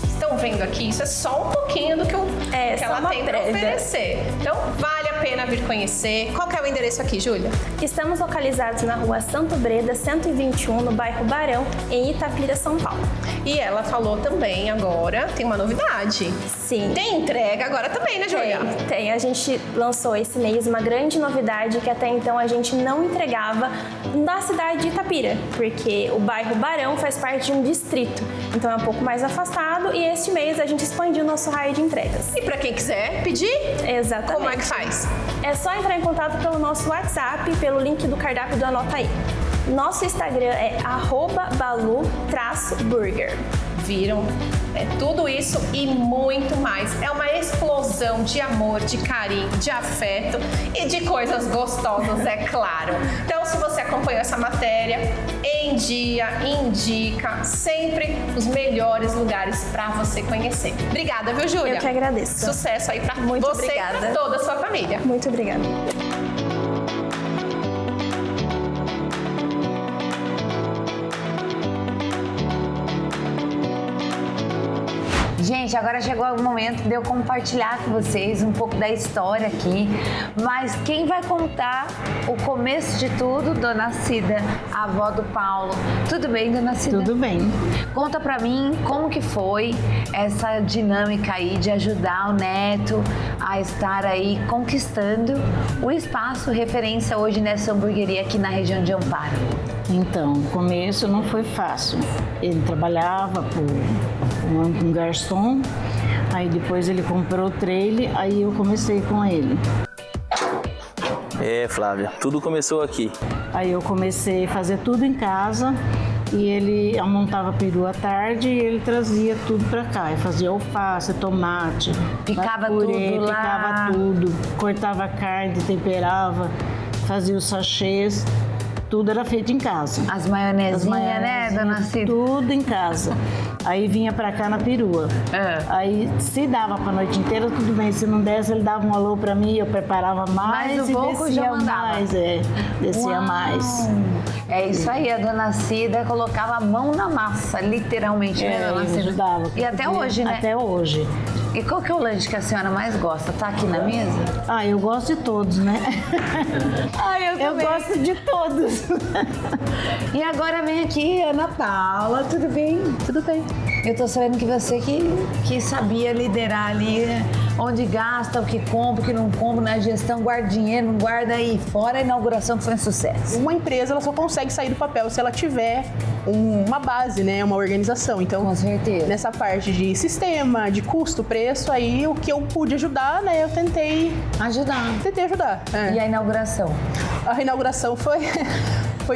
Estão vendo aqui? Isso é só um pouquinho do que ela tem para oferecer. Então, vale a pena vir conhecer. Qual que é o endereço aqui, Júlia? Estamos localizados na rua Santo Breda, 121, no bairro Barão, em Itapira, São Paulo. E ela falou também agora, tem uma novidade. Sim. Tem entrega agora também, né, Júlia? Tem. A gente lançou esse mês uma grande novidade que até então a gente não entregava na cidade de Itapira, porque o bairro Barão faz parte de um distrito, então é um pouco mais afastado e este mês a gente expandiu o nosso raio de entregas. E pra quem quiser pedir, Exatamente. como é que faz? É só entrar em contato pelo nosso WhatsApp, pelo link do cardápio do Anota Aí. Nosso Instagram é @balu_burger. Viram? É tudo isso e muito mais. É uma explosão de amor, de carinho, de afeto e de coisas gostosas, é claro. Então, se você acompanhou essa matéria, em dia, indica sempre os melhores lugares para você conhecer. Obrigada, viu, Júlia? Eu que agradeço. Sucesso aí para Muito você obrigada. e para toda a sua família. Muito obrigada. Gente, agora chegou o momento de eu compartilhar com vocês um pouco da história aqui, mas quem vai contar o começo de tudo, Dona Cida, a avó do Paulo. Tudo bem, Dona Cida? Tudo bem. Conta pra mim como que foi essa dinâmica aí de ajudar o neto a estar aí conquistando o espaço referência hoje nessa hamburgueria aqui na região de Amparo. Então, o começo não foi fácil. Ele trabalhava por um garçom, aí depois ele comprou o trailer, aí eu comecei com ele. É, Flávia, tudo começou aqui. Aí eu comecei a fazer tudo em casa e ele montava peru à tarde e ele trazia tudo pra cá. Eu fazia alface, tomate, Picava purê, tudo lá. picava tudo, cortava a carne, temperava, fazia os sachês. Tudo era feito em casa. As maionezinhas, né, Dona Cida? Tudo em casa. Aí vinha pra cá na perua. Aí se dava pra noite inteira, tudo bem. Se não desse, ele dava um alô pra mim, eu preparava mais Mas o e pouco descia já mandava. mais. Descia Uau! mais. É isso aí, a Dona Cida colocava a mão na massa, literalmente, né, Dona eu Cida? ajudava. E até hoje, né? Até hoje. E qual que é o lanche que a senhora mais gosta? Tá aqui na mesa? Ah, eu gosto de todos, né? Eu gosto de todos. E agora vem aqui, Ana Paula, tudo bem? Tudo bem. Eu tô sabendo que você que sabia liderar ali, né? Onde gasta, o que compra, o que não compra, na gestão, guarda dinheiro, não guarda aí. Fora a inauguração que foi um sucesso. Uma empresa ela só consegue sair do papel se ela tiver uma base, né, uma organização. Então, Com certeza. nessa parte de sistema, de custo, preço, aí o que eu pude ajudar, né, eu tentei ajudar. É. E a inauguração? A inauguração foi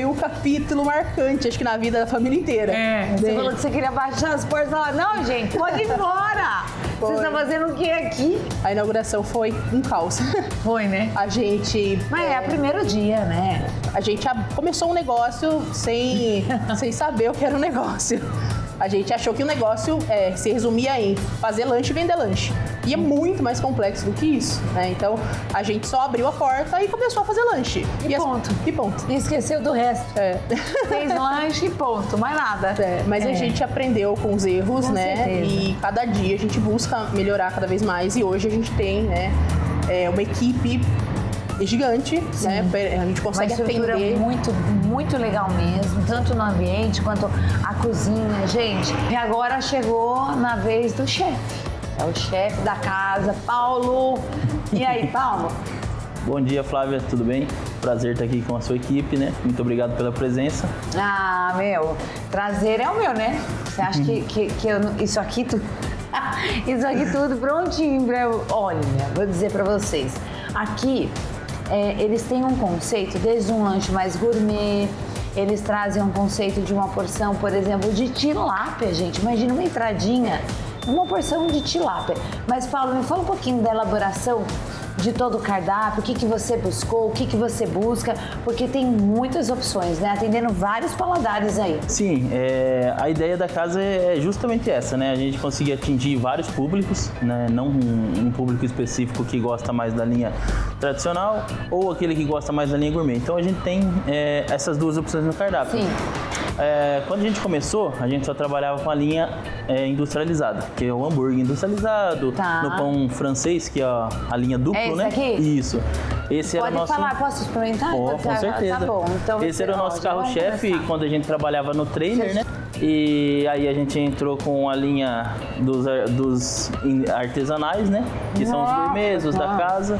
um capítulo marcante, acho que na vida da família inteira. Você falou que você queria baixar as portas e falar, não, gente, pode ir embora. Vocês estão fazendo o que aqui? A inauguração foi um caos. Foi, né? A gente... Mas é o primeiro dia, né? A gente começou um negócio sem saber o que era um negócio. A gente achou que o negócio se resumia em fazer lanche e vender lanche. E é muito mais complexo do que isso, né? Então, a gente só abriu a porta e começou a fazer lanche. E ponto. E ponto. E esqueceu do resto. Fez lanche e ponto, mais nada. Mas a gente aprendeu com os erros, Com né? certeza. E cada dia a gente busca melhorar cada vez mais. E hoje a gente tem, né, uma equipe gigante, né? A gente consegue Uma estrutura atender. muito legal mesmo, tanto no ambiente quanto a cozinha, gente. E agora chegou na vez do chefe. É o chefe da casa, Paulo. E aí, Paulo? Bom dia, Flávia, tudo bem? Prazer estar aqui com a sua equipe, né? Muito obrigado pela presença. Ah, meu, prazer é o meu, né? Você acha que isso aqui tudo... isso aqui tudo prontinho pra eu... Olha, vou dizer pra vocês. Aqui, eles têm um conceito, desde um lanche mais gourmet, eles trazem um conceito de uma porção, por exemplo, de tilápia, gente. Imagina uma entradinha, uma porção de tilápia. Mas, Paulo, me fala um pouquinho da elaboração de todo o cardápio, o que você buscou, o que você busca, porque tem muitas opções, né? Atendendo vários paladares aí. Sim, a ideia da casa é justamente essa, né? A gente conseguir atingir vários públicos, né? Não um público específico que gosta mais da linha tradicional ou aquele que gosta mais da linha gourmet. Então a gente tem essas duas opções no cardápio. Sim. Quando a gente começou, a gente só trabalhava com a linha industrializada, que é o hambúrguer industrializado, Tá. no pão francês, que é a linha duplo, É esse né? aqui? Isso. Esse era Pode o nosso... falar, posso experimentar? Oh, com certeza. Tá bom. Então, Esse era o nosso já vamos carro-chefe começar. quando a gente trabalhava no trailer, né? E aí a gente entrou com a linha dos artesanais, né? Que são os Nossa, gourmets, os da tá. casa.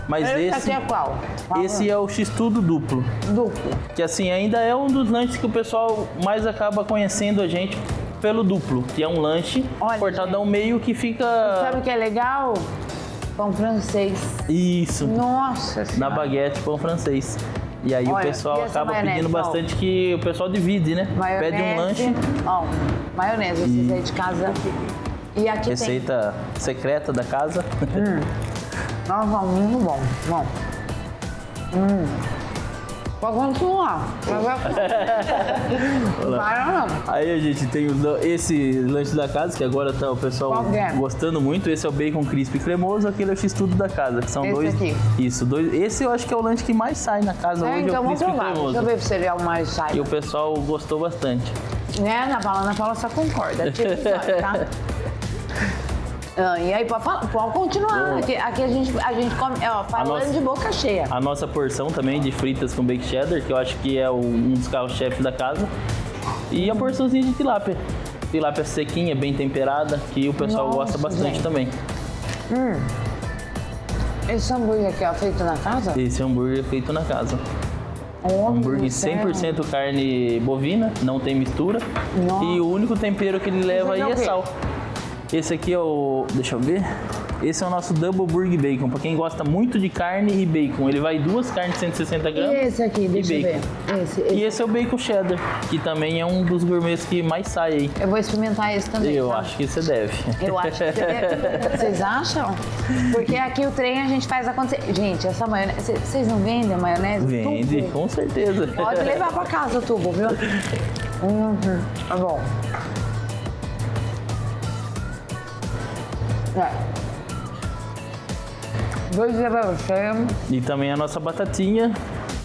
Mas Esse esse aqui é qual? esse é o X-Tudo duplo. Duplo. Que assim, ainda é um dos lanches que o pessoal mais acaba conhecendo a gente pelo duplo. Que é um lanche Olha, cortado ao meio que fica... Sabe o que é legal? Pão francês. Isso. Nossa Na Senhora. baguete, pão francês. E aí Olha, o pessoal e essa acaba maionese, pedindo qual? bastante que o pessoal divide, né? Pede um lanche. Ó, maionese, esses aí de casa. E aqui Receita secreta da casa. tem... Nossa, muito bom. Bom. Pode continuar. Vai não. Aí a gente tem esse lanche da casa, que agora tá o pessoal Qual que é? gostando muito. Esse é o bacon crispy cremoso, aquele é o X-Tudo da casa, que são Esse dois. aqui. Isso, dois. Esse eu acho que é o lanche que mais sai na casa hoje, Então é o vamos crispy provar. cremoso. Deixa eu ver se seria o mais E sai. o pessoal gostou bastante. Né, Ana Paula só concorda. Tipo, tá? E aí, pode continuar. Aqui a gente come, falando nossa- de boca cheia. A nossa porção também de fritas com bacon cheddar, que eu acho que é um dos carros-chefes da casa. E a porçãozinha de tilápia. Tilápia sequinha, bem temperada, que o pessoal Nossa, gosta bastante gente. também. Esse hambúrguer aqui, ó, feito na casa? Esse hambúrguer é feito na casa. Homem Hambúrguer do céu. 100% carne bovina, não tem mistura. Nossa. E o único tempero que ele leva aí aqui é o é quê? sal. Esse aqui é o... deixa eu ver. Esse é o nosso Double Burger Bacon, pra quem gosta muito de carne e bacon. Ele vai 2 carnes de 160 gramas E esse aqui, deixa eu ver. bacon. E esse é o bacon cheddar, que também é um dos gourmets que mais sai aí. Eu vou experimentar esse também. Eu tá? acho que você deve. Eu acho que você deve. Vocês acham? Porque aqui o trem a gente faz acontecer. Gente, essa maionese. Vocês não vendem a maionese? Vende, Tubo? com certeza. Pode levar pra casa o tubo, viu? Tá bom. Vou dizer pra você. E também a nossa batatinha,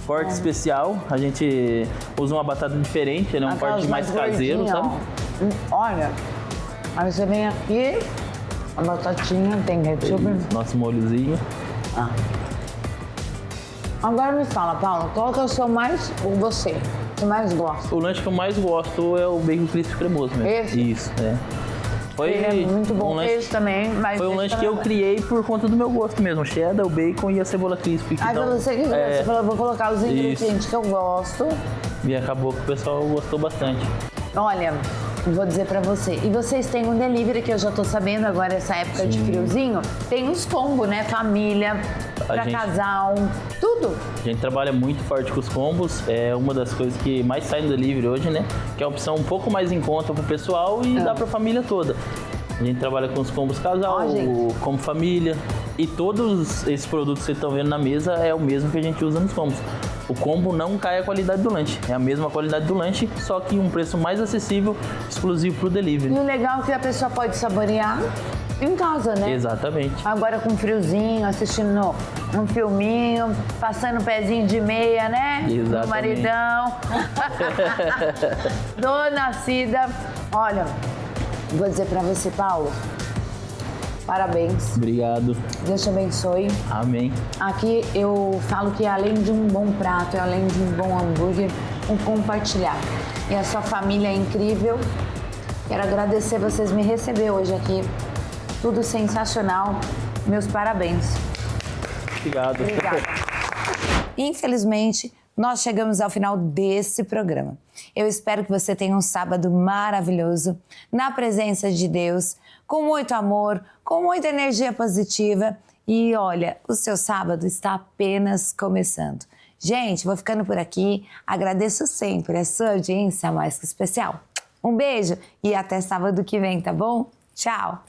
corte especial. A gente usa uma batata diferente, ele é um Aquelas corte mais mais caseiro, gordinhas, sabe? ó. Olha, aí você vem aqui, a batatinha tem ketchup. Nosso molhozinho. Agora me fala, Paulo, qual que é o seu mais, ou você mais gosta? O lanche que eu mais gosto é o bacon crispy cremoso mesmo. Esse? Isso, é. Foi Ele é muito bom. um lanche, Esse também, mas foi um esse lanche que também eu criei por conta do meu gosto mesmo. O cheddar, o bacon e a cebola crispy. Aí Então, você que você falou, vou colocar os ingredientes que eu gosto. E acabou que o pessoal gostou bastante. Olha, vou dizer pra você. E vocês têm um delivery que eu já tô sabendo agora, essa época de friozinho. Tem uns combos, né? Família, pra gente- casal, tudo. A gente trabalha muito forte com os combos, é uma das coisas que mais sai no delivery hoje, né? Que é a opção um pouco mais em conta pro pessoal e dá pra família toda. A gente trabalha com os combos casal, gente. como família. E todos esses produtos que vocês estão vendo na mesa é o mesmo que a gente usa nos combos. O combo não cai a qualidade do lanche, é a mesma qualidade do lanche, só que um preço mais acessível, exclusivo pro delivery. E o legal é que a pessoa pode saborear em casa, né? Exatamente. Agora com friozinho, assistindo um filminho, passando pezinho de meia, né? Exatamente. No maridão. Dona Cida. Olha, vou dizer pra você, Paulo, parabéns. Obrigado. Deus te abençoe. Amém. Aqui eu falo que além de um bom prato, além de um bom hambúrguer, um compartilhar. E a sua família é incrível. Quero agradecer vocês me receber hoje aqui. Tudo sensacional. Meus parabéns. Obrigado. Obrigada. Infelizmente, nós chegamos ao final desse programa. Eu espero que você tenha um sábado maravilhoso, na presença de Deus, com muito amor, com muita energia positiva. E olha, o seu sábado está apenas começando. Gente, vou ficando por aqui. Agradeço sempre a sua audiência mais que especial. Um beijo e até sábado que vem, tá bom? Tchau!